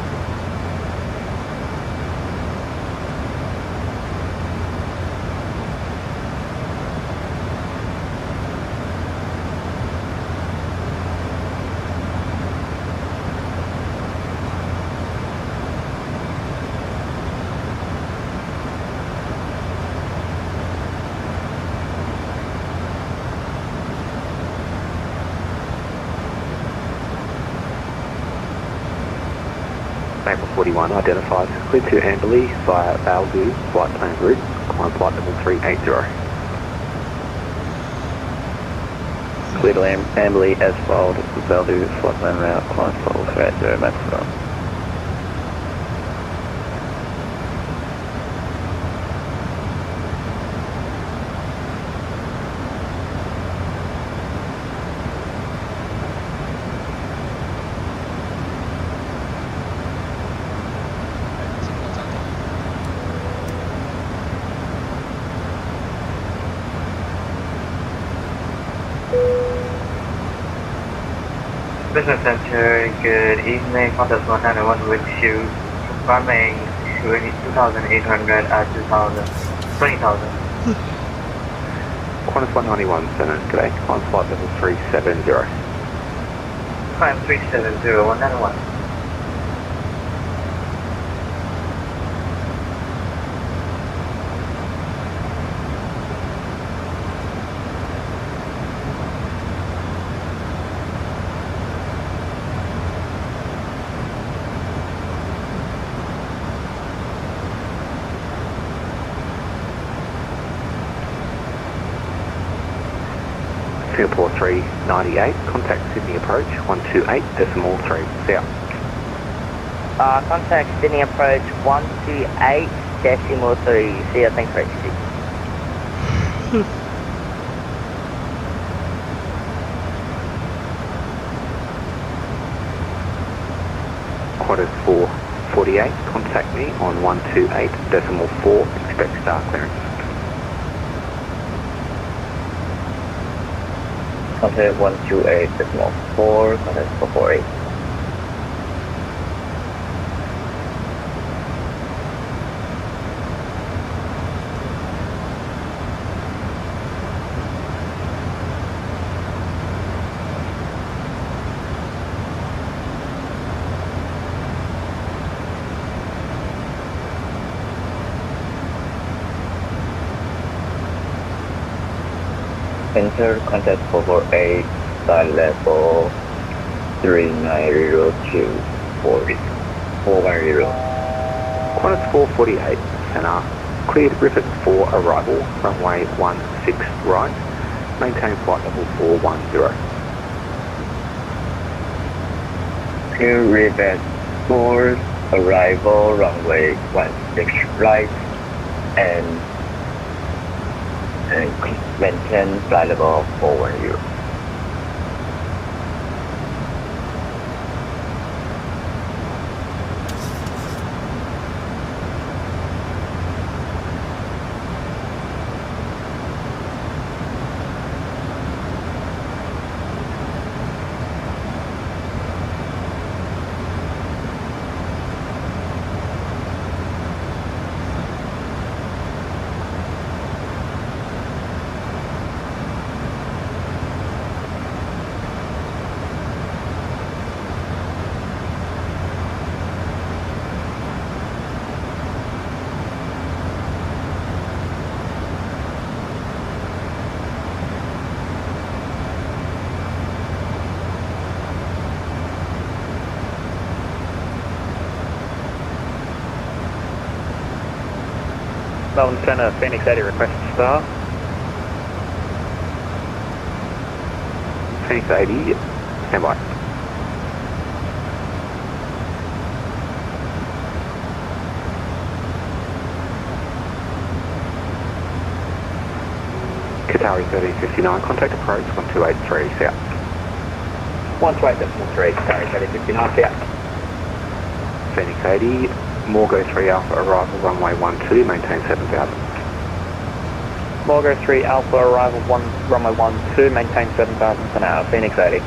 Maple 41 identifies, clear to Amberley via Valdu, flight plan route, climb flight level 380. Clear to Amberley, Asphalt, Valdu, flight plan route, climb flight level 380, Maple 41. Business Center, good evening. Qantas 191 with you. Confirming 2,800 at 20,000. Qantas 191 Centre, g'day, climb flight level 370. Climb 370, 191. Singapore 398, contact Sydney approach 128.3 south. Contact Sydney approach 128.3. See you, thanks for HC. Qantas 448, contact me on 128.4, expect star clearance. Contact 128.4, contact 448. Enter contact 448, flight level 390 to 410. Qantas 448, Centre, cleared Rivet for arrival, runway 16 right, maintain flight level 410. Clear Rivet 4, arrival runway 16 right, and maintain flight level 410. Melbourne Centre, Phoenix 80, request to start. Phoenix 80, stand by. Qatari 3059, contact approach 1283 south. 128.3, Qatari 3059 south. Phoenix 80, Morgo 3 Alpha, arrival runway 12, maintain 7000. Morgo 3 Alpha, arrival runway 12, maintain 7000 for now, Phoenix 80.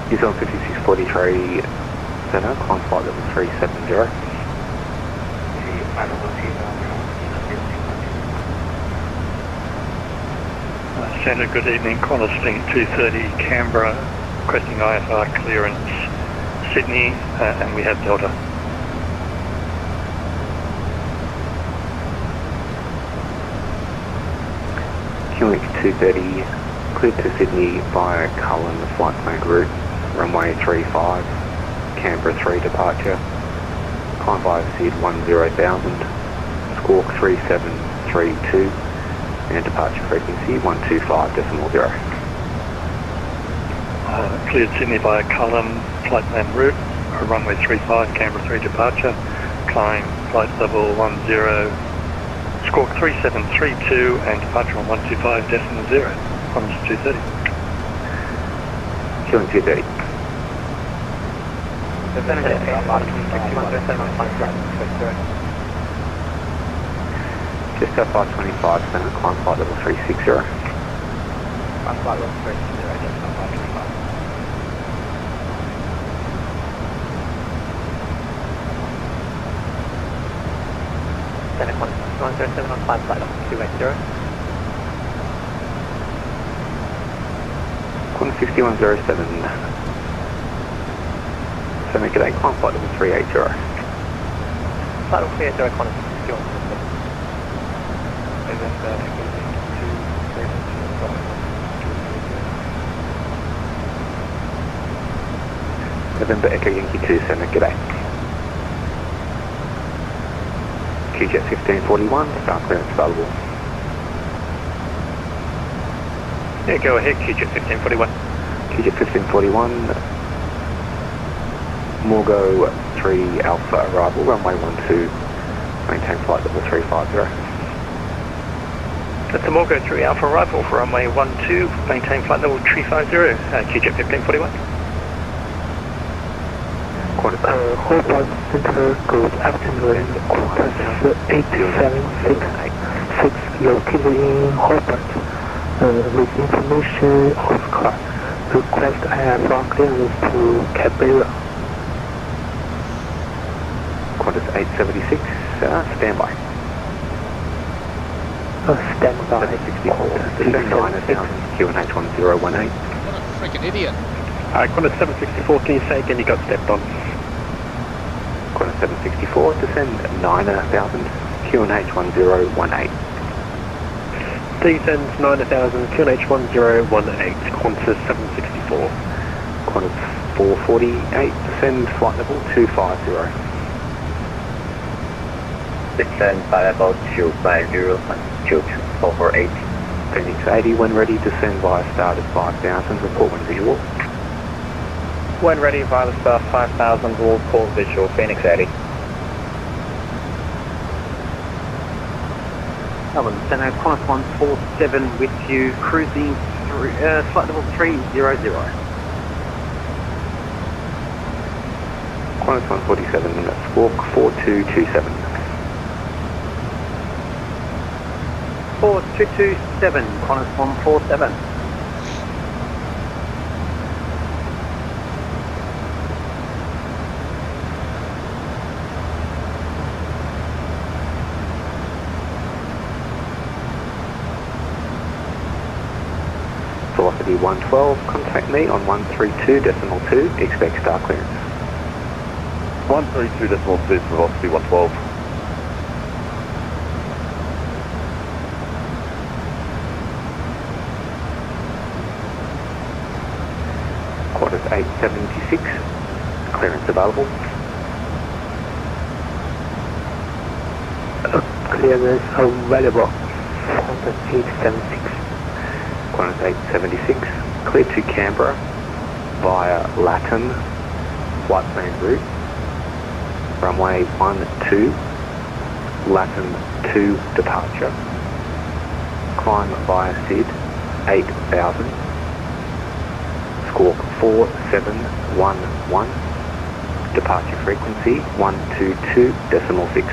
New Zealand 5643 Centre, climb flight level 370. Centre, good evening. Qantas Link 230 Canberra, requesting IFR clearance Sydney, and we have Delta. QLink 230, cleared to Sydney via Cullen flight plan route, runway 35, Canberra 3 departure, climb via SID 10,000, squawk 3732, and departure frequency 125.0. Cleared Sydney via Cullen flight plan route, runway 35, Canberra 3 departure, climb flight level 10, squawk 3732, and departure on 125.0, Qantas 230. QLink 230. Just outside 25 Centre, climb flight level 360. Climb flight level 360, just outside 25. Centre 107 on climb flight level 280. Qantas 5107. Centre, g'day, climb flight level 380. Flight level 380, Qantas 5107. Over. November Echo Yankee 27, g'day. QJet 1541, start clearance available. Yeah, go ahead, QJet 1541. QJet 1541, Morgo 3 Alpha arrival, runway 12, maintain flight level 350. That's the Morgo 3 Alpha arrival for runway 12, maintain flight level 350, QJet 1541. Hobart Center, good afternoon, Qantas 8766, located in Hobart. With information Oscar, request IFR clearance to Canberra. Qantas 876, standby. Standby. 764, 9000, QNH 1018. What a freaking idiot. Qantas 764, can you say again you got stepped on? Qantas 764, descend 9000, QNH 1018. Descends 9000, QNH 1018, Qantas 764. Qantas 448, descend flight level 250. Descend flight level 250, altitude 448. Phoenix 80, when ready, descend via start at 5000, report when visual. When ready, via the star 5000, will call visual, Phoenix 80. Center, Qantas 147 with you, cruising through, flight level 300. Qantas 147, squawk 4227. 4227, Qantas 147. Velocity 112, contact me on 132.2, expect star clearance. 132.2 for velocity 112. Qantas 876, clearance available. Clearance available. Qantas 876. Qantas 876, cleared to Canberra via Latin flight plan route, runway 12, Latin 2 departure, climb via SID 8000, squawk 4711, departure frequency 122.6.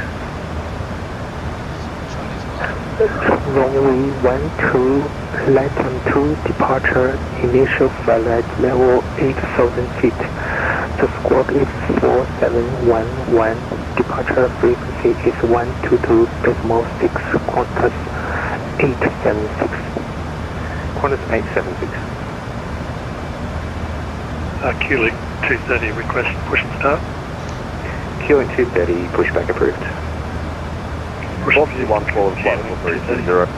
Runway 12, Latin 2 departure, initial flight level 8000 feet. The squawk is 4711, departure frequency is 122.6, Qantas 876. Qantas 876. QLink 230, request push and start. QLink 230, pushback approved. Velocity 112, flight level 320.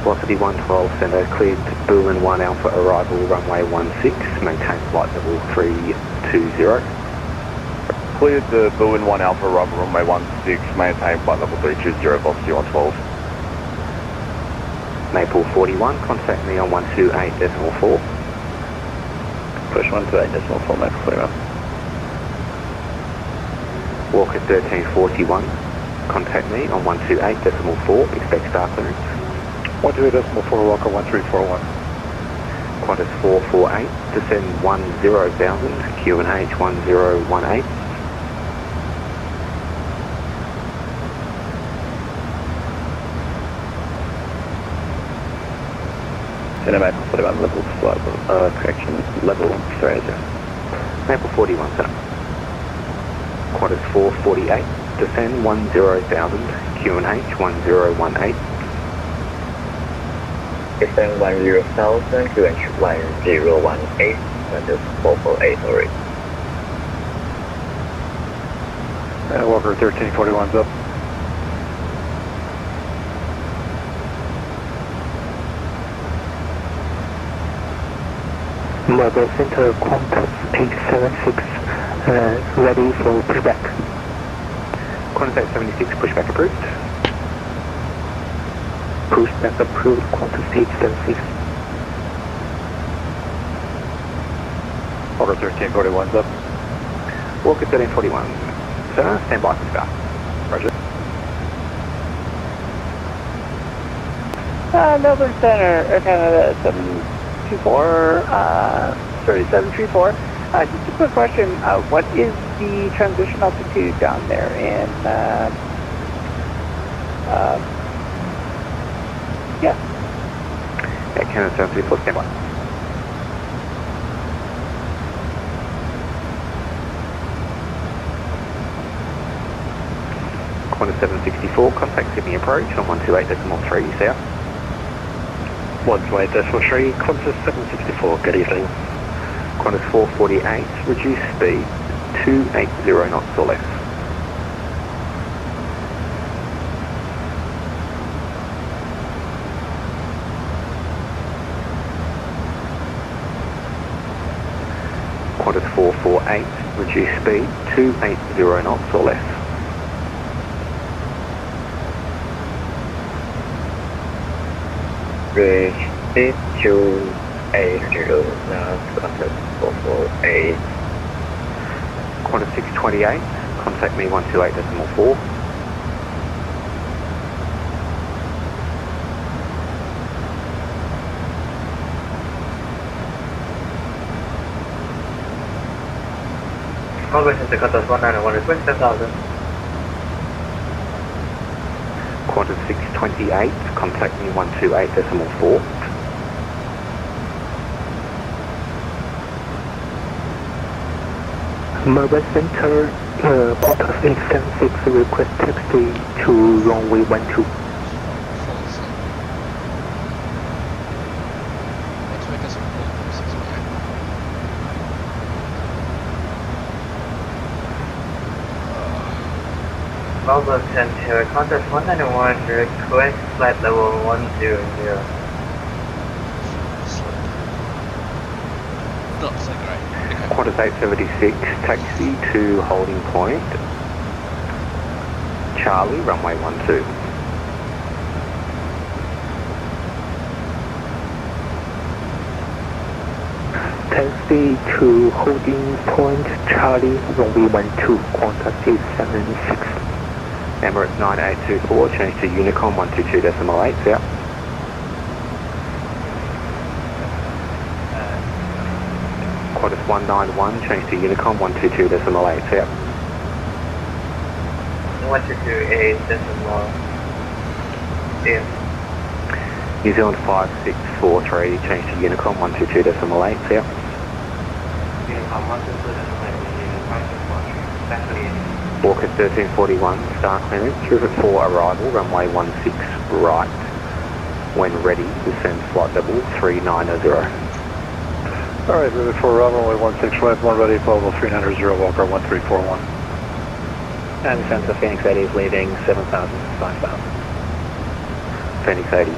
Velocity 112, center cleared to Bulin 1 Alpha arrival, runway 16, maintain flight level 320. Cleared the Bulin 1 Alpha arrival, runway 16, maintain flight level 320, velocity 112. Maple 41, contact me on 128.4. Push 128.4, Maple 41. Walker 1341, contact me on 128.4, expect star clearance. 128.4, Walker 1341. Qantas 448, descend 10,000, QNH 1018. Maple 41, level flight, correction, level 300. Maple 41, center. Qantas 448, descend 10,000, QNH 1018. Descend 10,000, QNH 1018, Qantas 448, sorry. Walker 1341's up. Mobile Center Qantas 876, ready for pushback. Qantas 876, pushback approved. Pushback approved, Qantas 876. Walker 1341's up. Walker 1341, sir, stand by for start. Roger. Melbourne Center, Air Canada 734, 3734. Just a quick question, what is the transition altitude down there in, Air Canada 734, stand by. Qantas 764, contact Sydney approach on 128.3 south. 128.3, Qantas 764, good evening. Qantas 448, reduce speed 280 knots or less. Qantas 448, reduce speed 280 knots or less. Bridge speed 280 knots, contact 448. Qantas 628, contact me 128.4. Melbourne Center Qantas 191, request 10,000. Qantas 628, contact me 128.4. Mobile Center, Qantas 876, request taxi to runway 12. Melbourne Center Qantas 191, request flight level 100. Not so great. Qantas 876, taxi to holding point, Charlie, runway 12. Taxi to holding point, Charlie, runway 12, Qantas 876. Emirates 9824, change to Unicom 122.8 south. Qantas 191, change to Unicom 122.8 south. 128.8. New Zealand 5643, change to Unicom 122.8 south. Unicom 122.8. Walker 1341, star clearance, rivet 4 arrival, runway 16 right. When ready, descend flight level 390. Alright, rivet 4 arrival, runway 16 right, 1 ready, flight level 390, Walker 1341. And descend to Phoenix 80 is leaving 7,000 to 5,000. Phoenix 80.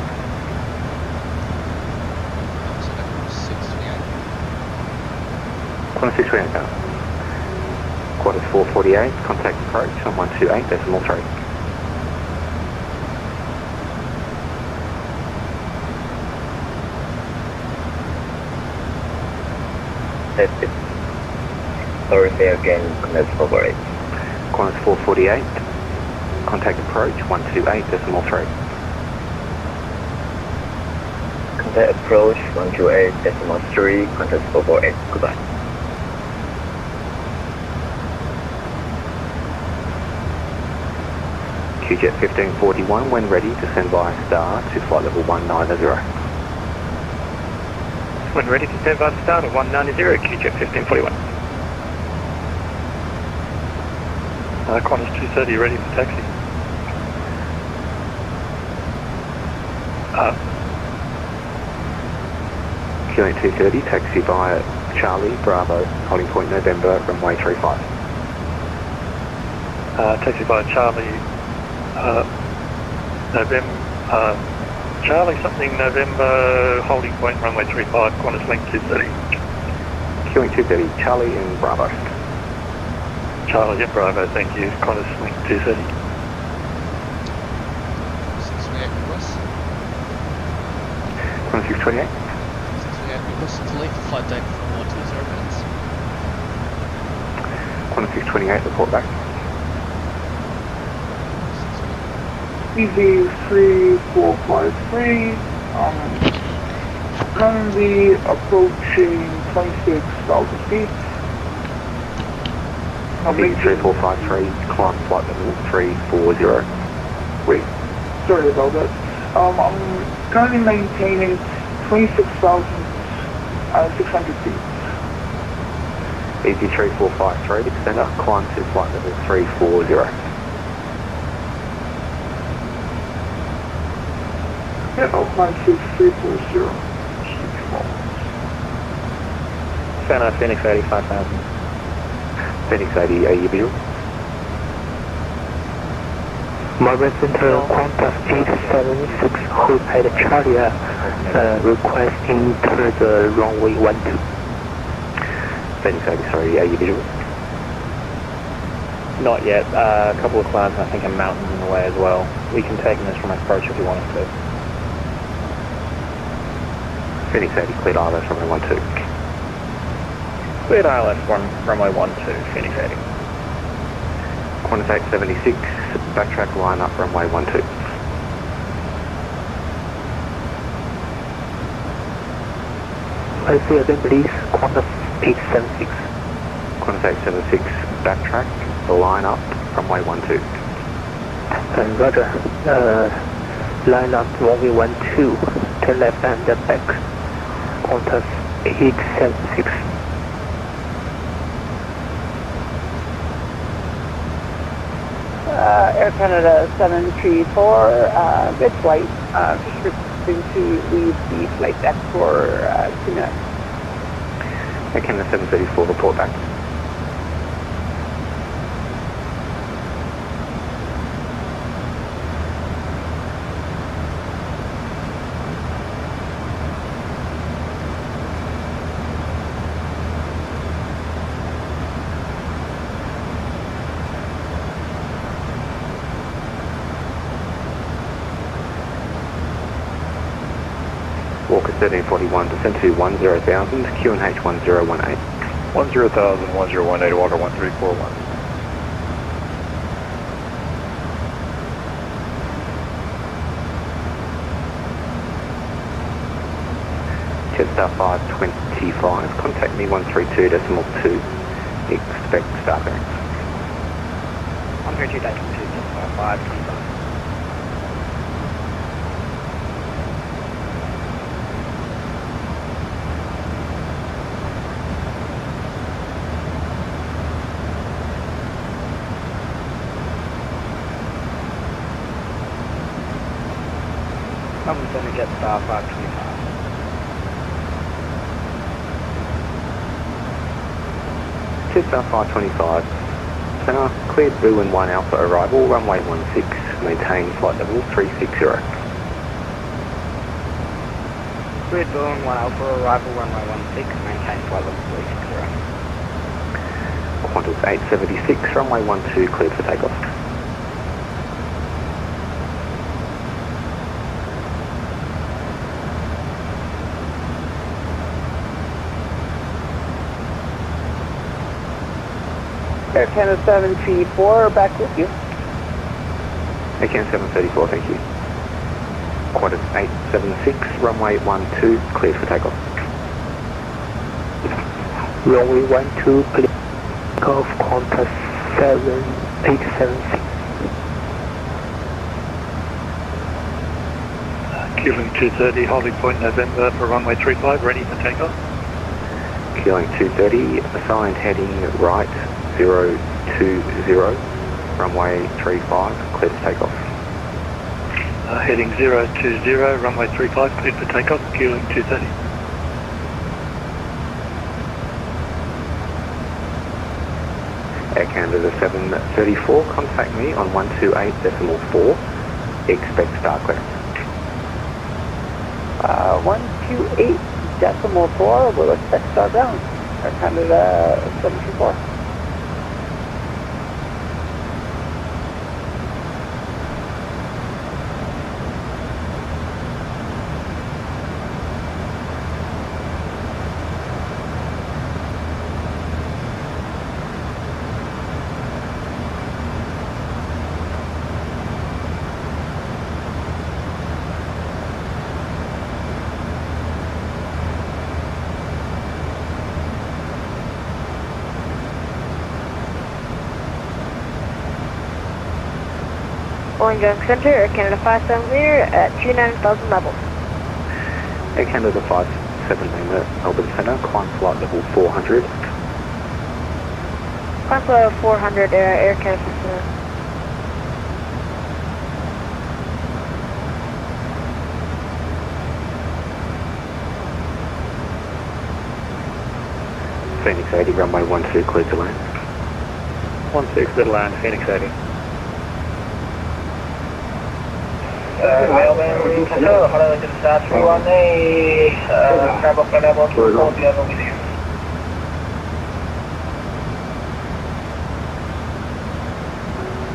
Qantas 628 now. Qantas 448, contact approach on 128.3. That's it. Sorry, say again, Qantas 448. Qantas 448, contact approach 128.3. Contact approach 128.3, Qantas 448, goodbye. QJet 1541, when ready, descend via star to flight level 190. When ready to stand by the start at 190, QJet 1541. Qantas 230, ready for taxi. QA 230, taxi via Charlie, Bravo, holding point November, runway 35. taxi by Charlie, Charlie something November, holding point runway 35, Qantas link 230. Queuing 230, Charlie and Bravo. Charlie and Bravo, thank you, Qantas link 230. Qantas 628. 628, request to leave for flight date for 20 minutes. Qantas 628, report back. EV 3453, currently approaching 26,000 feet. EV 3453, climb flight level 340. Wait, sorry about that. I'm currently maintaining 26,600 feet. EV 3453, descender, climb to flight level 340. Yeah, I'll 340. Center, Phoenix 80, 5000. Phoenix 80, are you visual? Margaret Center, Qantas 876, hold at Charlie, request enter the runway 12. Phoenix 80, sorry, are you visual? Not yet. A couple of clouds and I think a mountain in the way as well. We can take this from approach if you want us to. Phoenix 80, cleared ILS runway 12. Cleared ILS runway 12, Phoenix 80. Qantas 876, backtrack line up runway 12. I see again please, Qantas 876. Qantas 876, backtrack, line up runway 12. Roger, line up runway 12, turn left and back. Qantas 876. Air Canada 734, mid-flight, just requesting to leave the flight deck for 2 minutes. Air Canada 734, report back. Walker 1341, descend to 10,000, QNH 1018. 10,000, 1018, Walker 1341. Jetstar 525, contact me 132.2, expect start bearings. 132.2, Jetstar 525. I'm going to Jetstar 525. Jetstar 525, center, cleared Blue and 1 Alpha arrival, runway 16, maintain flight level 360. Cleared Blue and 1 Alpha arrival, runway 16, maintain flight level 360. Qantas 876, runway 12, cleared for takeoff. Air Canada 734, back with you. Air Canada 734, thank you. Qantas 876, runway 12, cleared for takeoff. Runway 12, clear off Qantas 7876. Queuing 230, holding point November for runway 35, ready for takeoff. Queuing 230, assigned heading right 020, runway 35, cleared for takeoff. Heading 020, runway 35, cleared for takeoff, queuing 230. Air Canada 734, contact me on 128.4, expect star clearance. 128.4, we'll expect star ground. Air Canada 734. Boeing Young Center, Air Canada 570 at 29,000 level. Air Canada 570 Melbourne Centre, climb flight level 400. Climb flight level 400, Air Canada 570. Phoenix 80, runway 12, cleared to land. 16, clear to land, Phoenix 80. Melbourne Centre, hello, this is 318, travel for level 2, code level with you.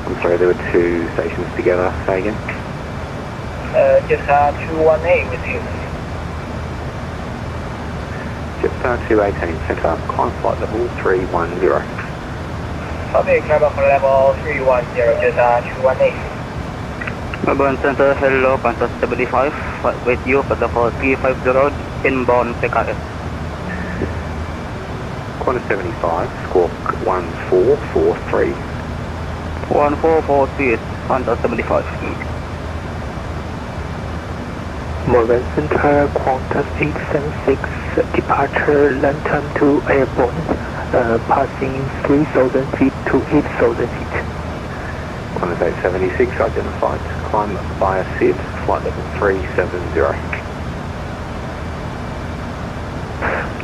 I'm sorry, there were two stations together, say again. Jetstar 218 with you. Jetstar 218, centre, climb flight level 310. Copy, travel for level 310, Jetstar 218. Melbourne Center, hello, Qantas 75, with you for the 350 inbound PKS. Qantas 75, squawk 1443. 1443, Qantas 75. Melbourne Center, Qantas 876, departure, land time to airborne, passing 3,000 feet to 8,000 feet. Qantas 876, identified, climb via SID, flight level 370.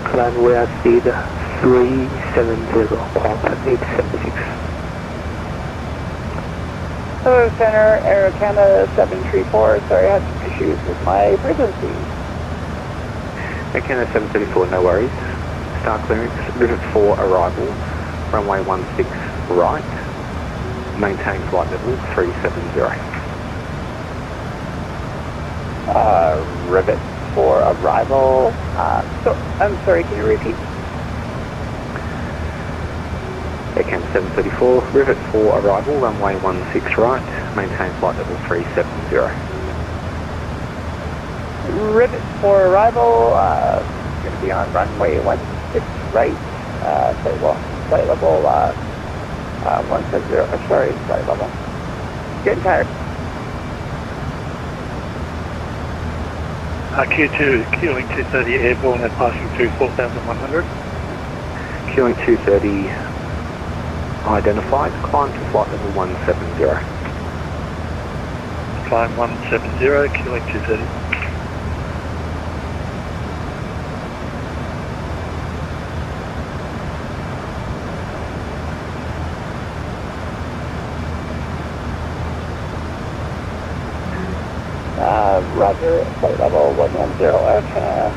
Climb via SID 370, Qantas 876. Hello Center, Air Canada 734, sorry I had some issues with my frequency. Air Canada 734, no worries. Star clearance, Rivet 4 arrival, runway 16 right. Maintain flight level 370. Rivet for arrival. I'm sorry, can you repeat? Air Canada 734, Rivet 4 arrival, runway 16 right. Maintain flight level 370. Rivet for arrival. Going to be on runway 16 right. Flight level 170, sorry, flight level. Getting tired. Q2, Q-Link 230 airborne and passing through 4,100. Q-Link 230 identified, climb to flight level 170. Climb 170, Q-Link 230. Roger, flight level 110, Air Canada.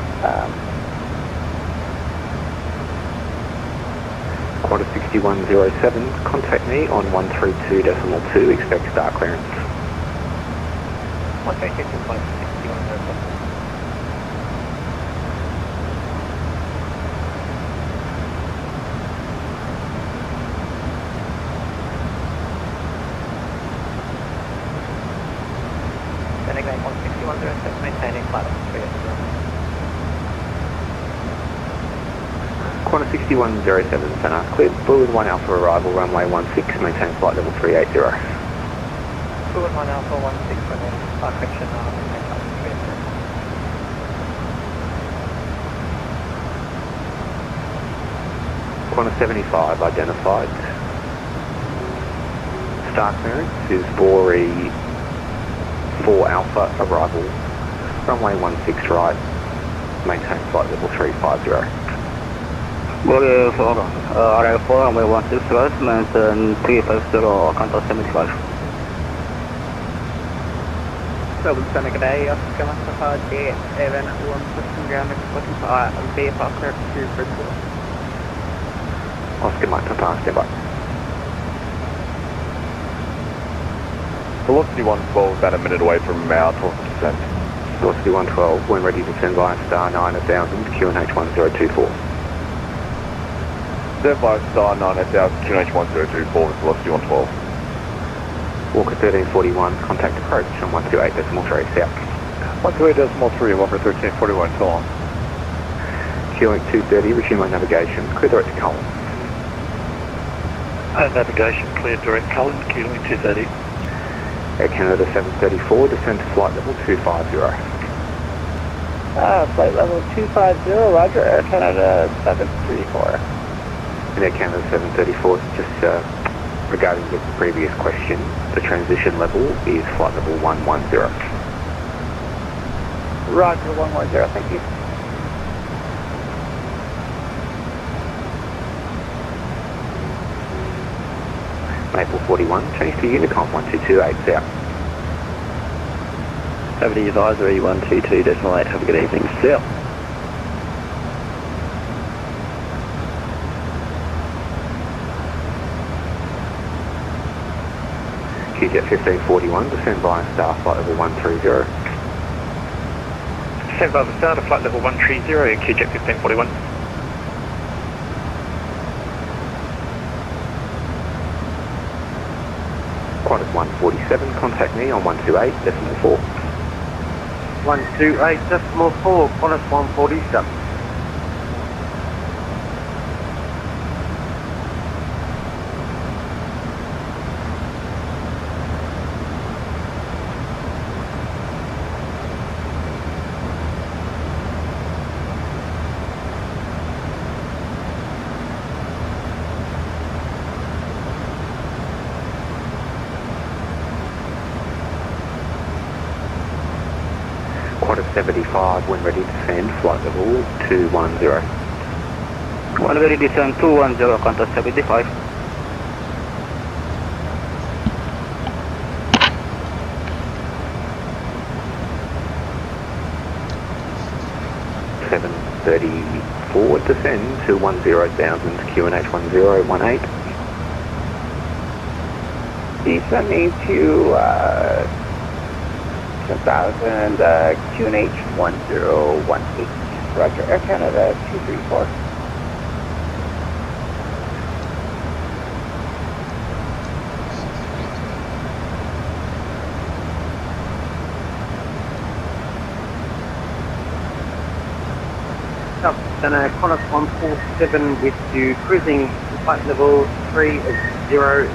Qantas 6107, contact me on 132.2, expect star clearance. 132.6107. Sending back 16107, maintaining flight level 380. Qantas 6107, centre, cleared, Bullet 1 Alpha arrival, runway 16, maintain flight level 380. Bullet 1 Alpha 16, runway, correction, maintain flight level 380. Qantas 75 identified. Star clearance is Bori 4 Alpha arrival, runway 16 right, maintain flight level 350. Bogey 4, arrive 4, runway 16 close, maintain 350, contact 75. Melbourne Center, good day. Oscar Mustafa J, Evan, 1 ground, looking for VFR clear to Brisbane. Oscar Mike Papa, stand by. Velocity 112, about a minute away from our 12 descent. Velocity 112, when ready to descend via star 9000, QNH 1024. Stand by star 9000, QNH 1024 with velocity 112. Walker 1341, contact approach on 128.3 south. 128.3, Walker 1341, so on. QNH 230, resume on navigation, clear direct to Cullen. Navigation clear direct Cullen, QNH 230. Air Canada 734, descend to flight level 250. Flight level 250, roger, Air Canada 734. And Air Canada 734, just regarding the previous question, the transition level is flight level 110. Roger, 110, thank you. Maple 41, change to Unicom 1228 south. Over to advisory 122.8, have a good evening, south. QJet 1541, descend via star flight level 130. Descend via the star to flight level 130, QJet 1541. Qantas 147, contact me on 128.4. 128.4, Qantas 147. Qantas 75, when ready to descend, flight level 210. When ready to descend 210, contact 75. .34, descend to 10,000, QNH 1018. Descending to 10,000, QNH 1018. Roger, Air Canada 234. Center, Qantas 147 with you, cruising flight level 300.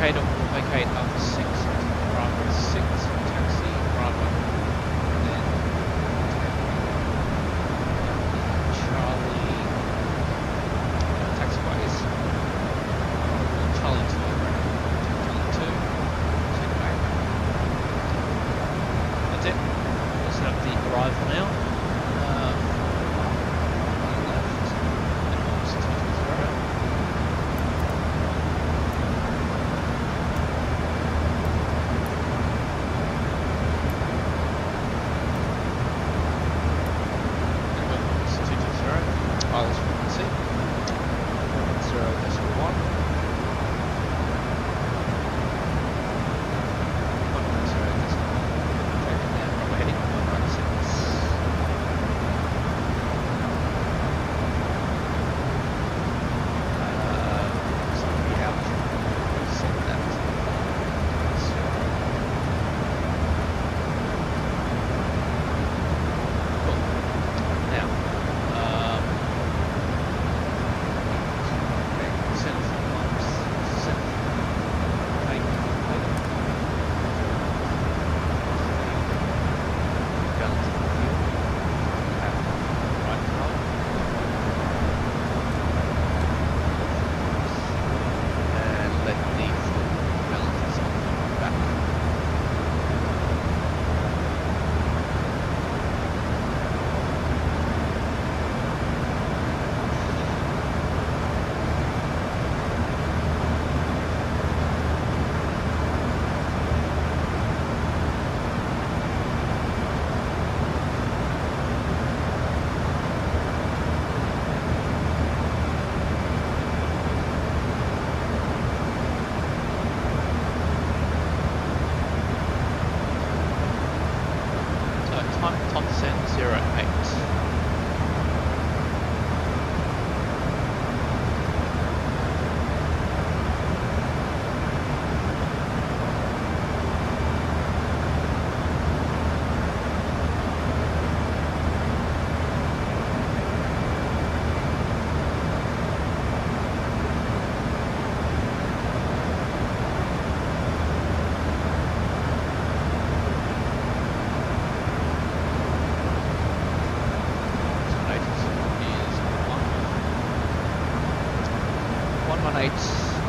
vacate or vacate after 6, Bravo 6, taxi, Bravo, and then Charlie, taxiways, Charlie 2, Charlie 2, take back. That's it, we'll set up the arrival now.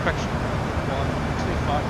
Correction, 125.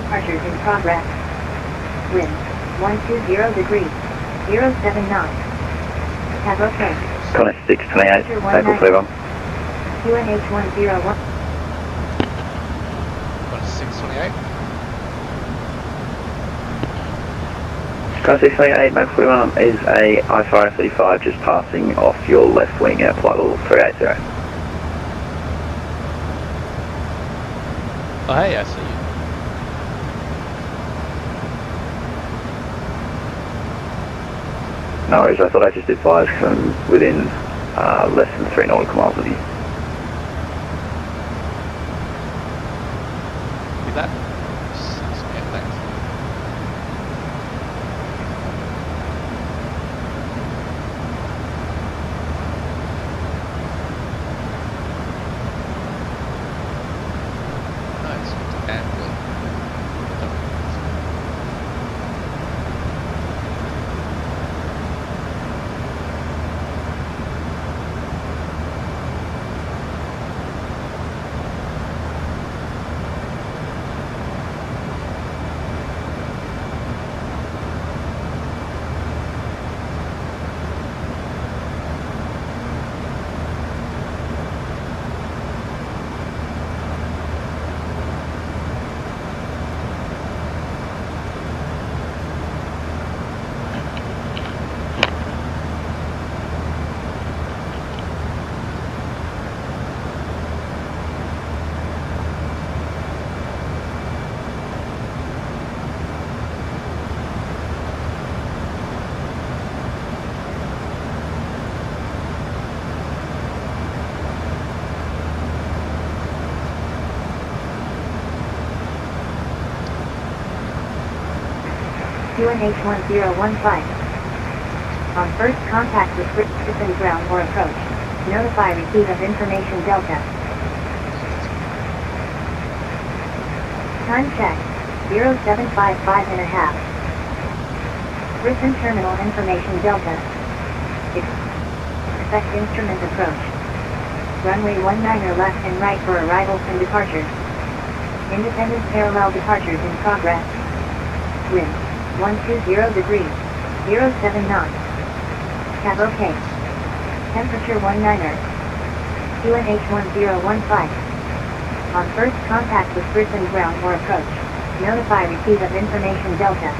Departures in progress. Wind 120 degrees, 079. Have okay. Connect 628, April 31. QNH 101. Got 628. Car 628, Maple 41 is a I-535 just passing off your left wing at flight level 380. Oh hey, I see you. No worries, I thought I just advised from within less than 3 nautical miles of you. See that? Yeah, thanks. Nice. And QNH1015. On first contact with Griffin ground or approach, notify receipt of information Delta. Time check, 0755.5. Griffin terminal information Delta. Expect instrument approach. Runway 19er left and right for arrivals and departures. Independent parallel departures in progress. Wind, 120 degrees, 07 knots. Cab OK. Temperature 19er. QNH1015. On first contact with Griffin ground or approach, notify receipt of information Delta.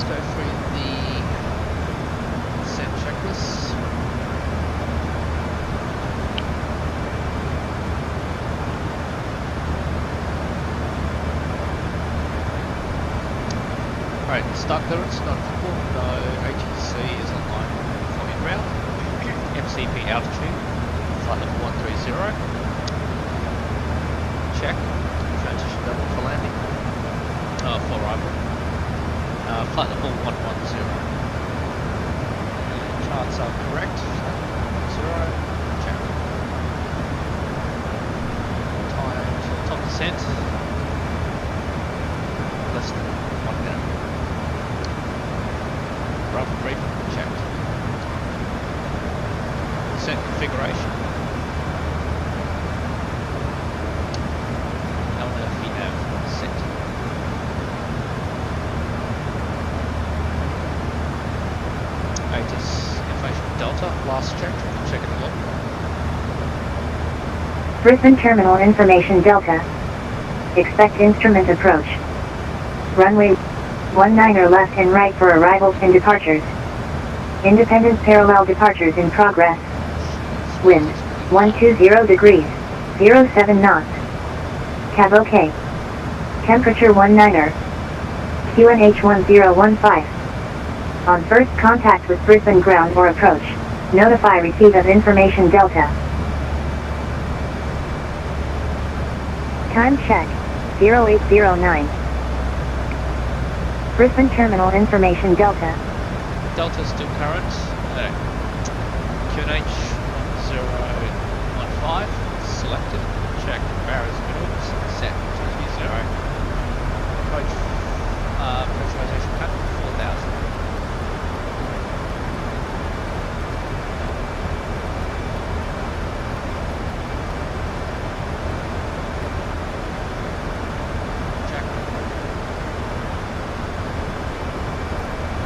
let's go through the set checklist. Alright, start clearance, not applicable. No ATC is online for in-route. MCP altitude, flight level 130. Check. Transition level for landing. For arrival. Flight level 110. Charts are correct. 0. Check. Time to top descent. Less than 1 minute. Rubber brief checked. Set configuration. LFV set. ATIS information Delta, last check. Check it again. Brisbane Terminal information Delta. Expect instrument approach. Runway 19 left and right for arrivals and departures. Independent parallel departures in progress. Wind 120 degrees, 07 knots. Cab OK. Temperature 19er. QNH 1015. On first contact with Brisbane ground or approach, notify receipt of information Delta. Time check 0809. Brisbane Terminal information Delta. Delta still current. QNH 1015 selected. Check barriers middles. Set 230. Approach pressurization pattern 4000.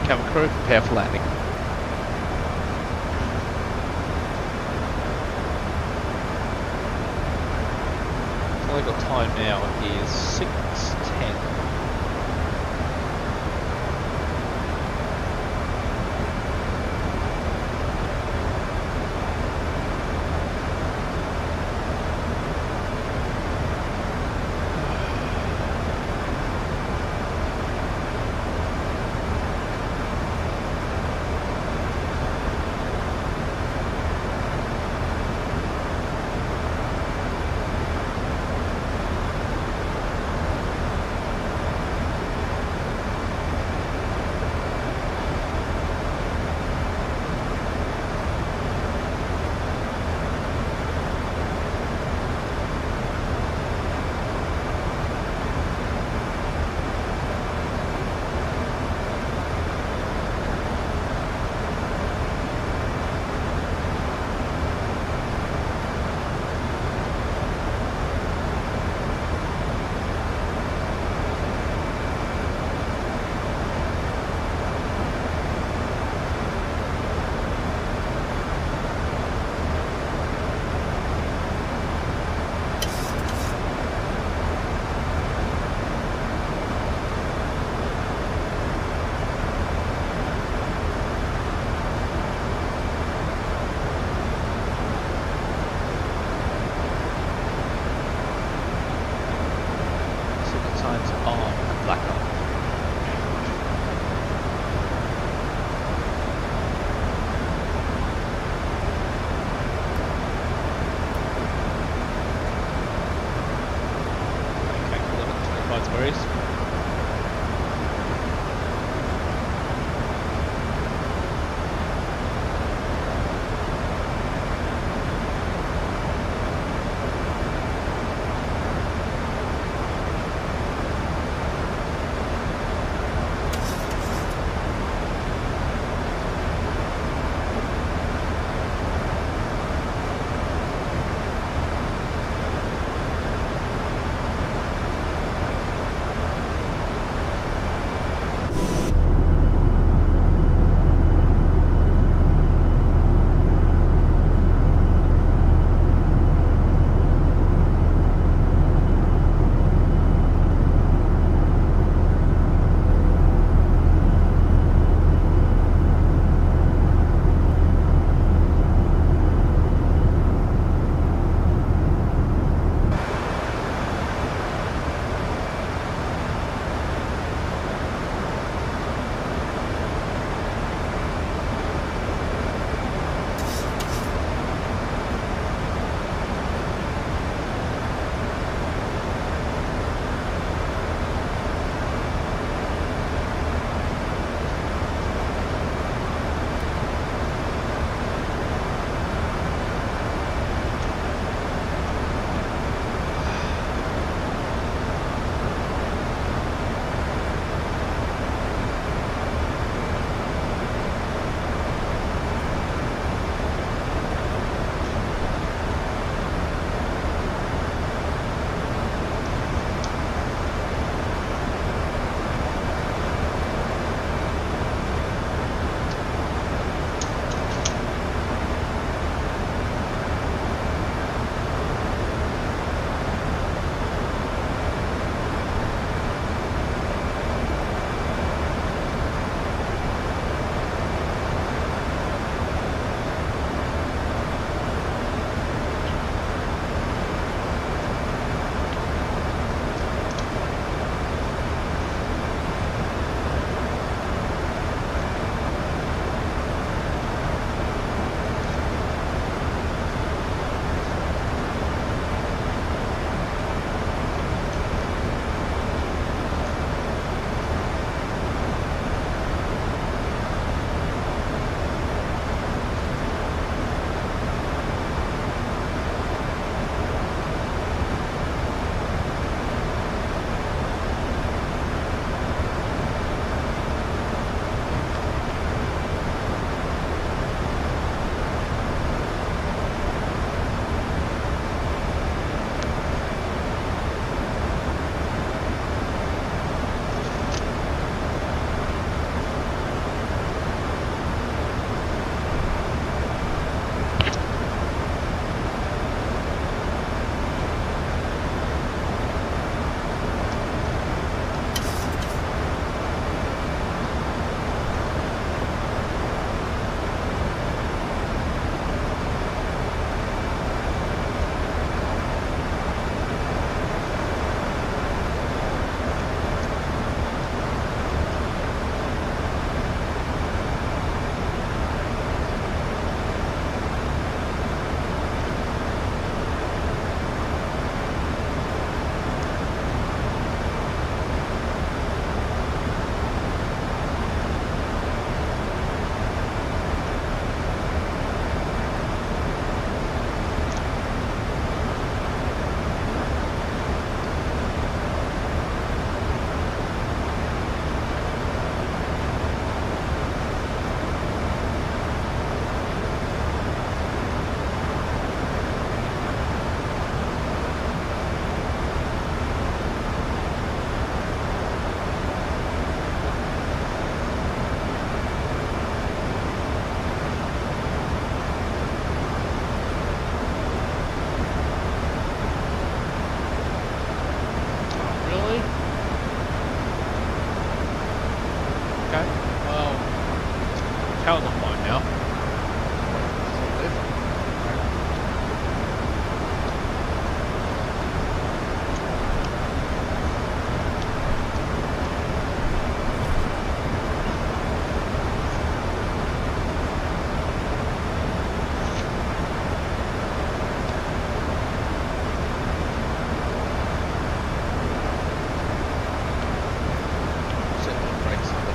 Cabin crew, prepare for landing. All I've got time now is 6:10.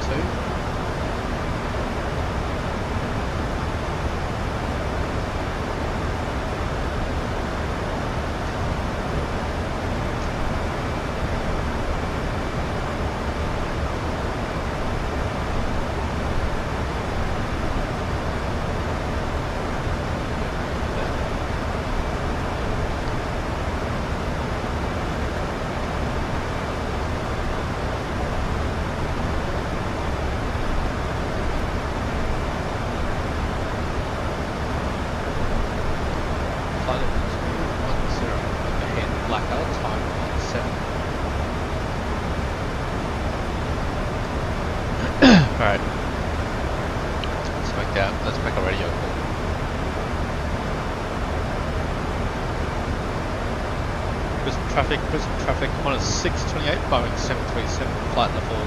2. Alright. Let's make that. Let's make a radio call. Prison traffic on a 628 Boeing 737 flight level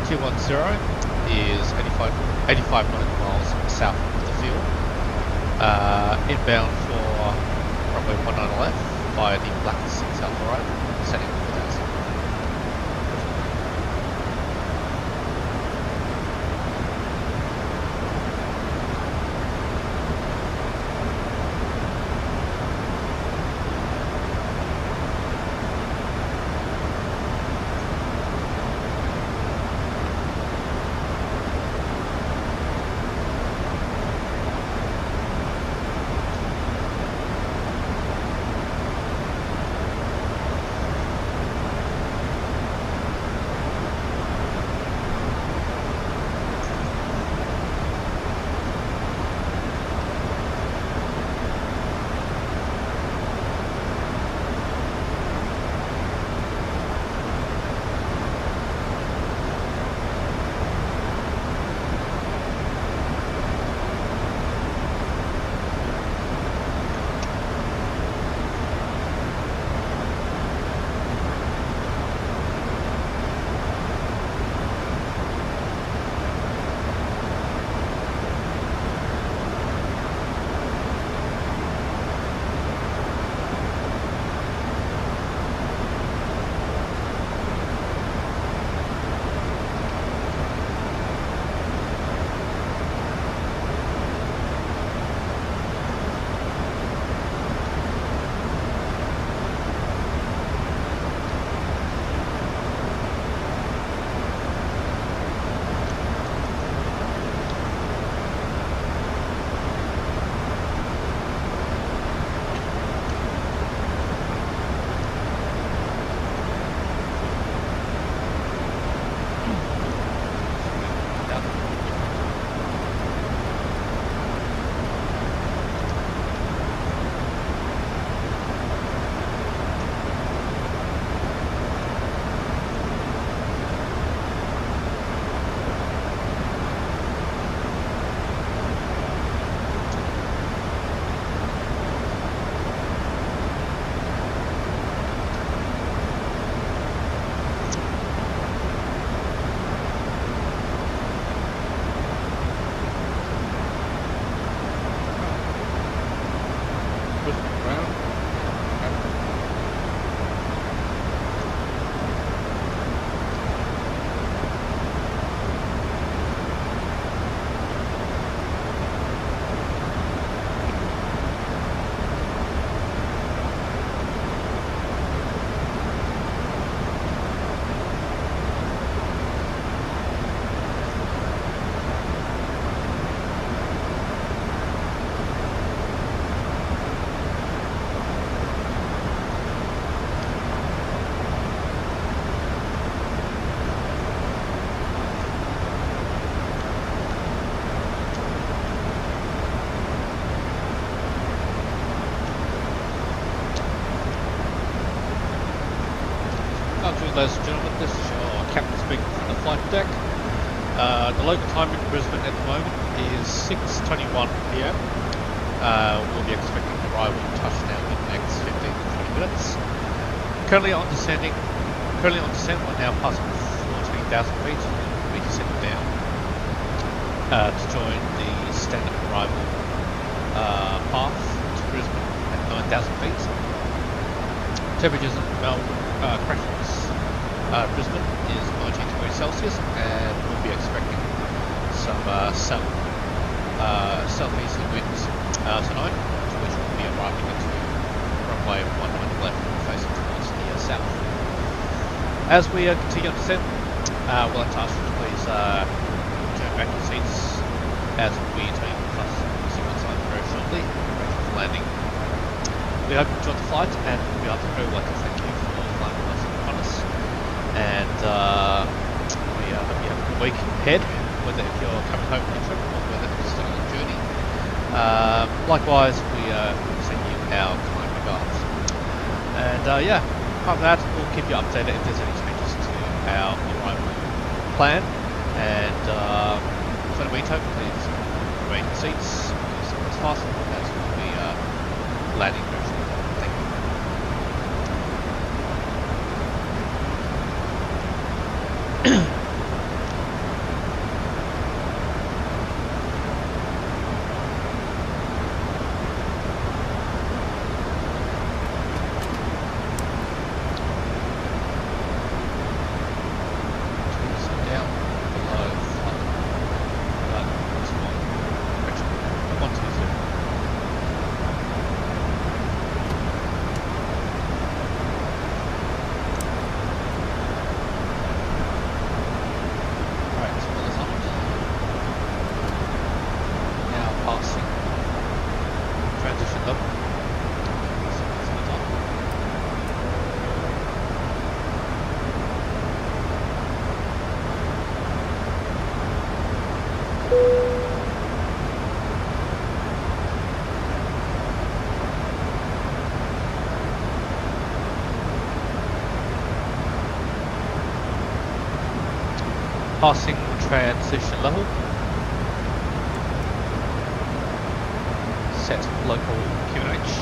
210 is 85 nautical miles south of the field. Inbound for runway 19 left via the Black 6 Alpha right, setting 4000. Ladies and gentlemen, this is your captain speaking from the flight deck. The local time in Brisbane at the moment is 6:21 PM. We'll be expecting arrival and touchdown in the next 15 to 20 minutes. Currently on descent, we're now passing 14,000 feet. We'll be descending down to join the standard arrival path to Brisbane at 9,000 feet. Temperatures in Melbourne, Brisbane is 19 degrees Celsius, and we'll be be expecting some southeasterly winds tonight, which will be arriving into runway 19 left, facing towards the south. As we continue to descend, we'll like to ask you to please turn back your seats as we take plus sequence line very shortly, ready for landing. We hope you enjoyed the flight, and on behalf of the crew, we'd like to thank you for flying with us upon us. And we hope you have a good week ahead, whether if you're coming home from a trip or whether you're still on a journey. Likewise, we send you our kind regards. And yeah, apart from that, we'll keep you updated if there's any changes to our arrival plan. And for the meantime, please remain in seats as fast as we'll be landing very soon. Thank you. Passing transition level. Set local QNH.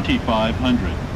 2500.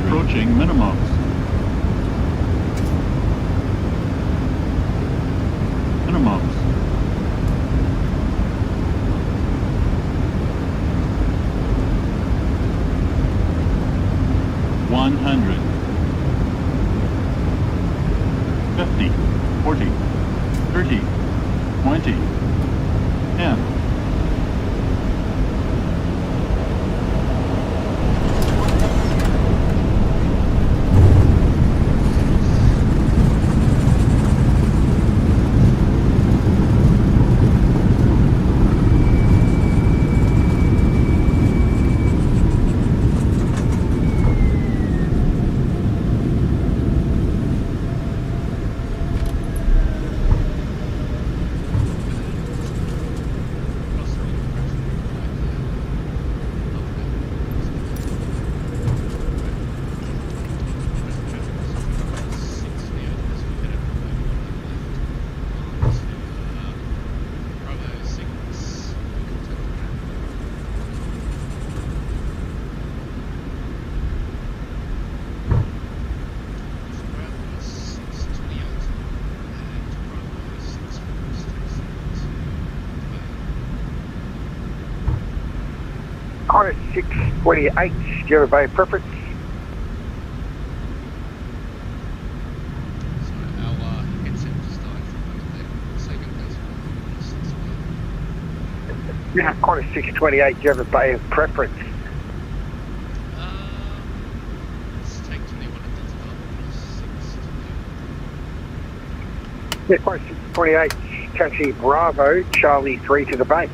Approaching minimums. Minimums. $100. 50, 40, 30, 20, 10. Connor 628, do you have a preference? Yeah, Connor 628, do you have a bay of preference? Yeah, Connor 628, taxi Bravo, Charlie 3 to the bay.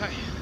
Okay.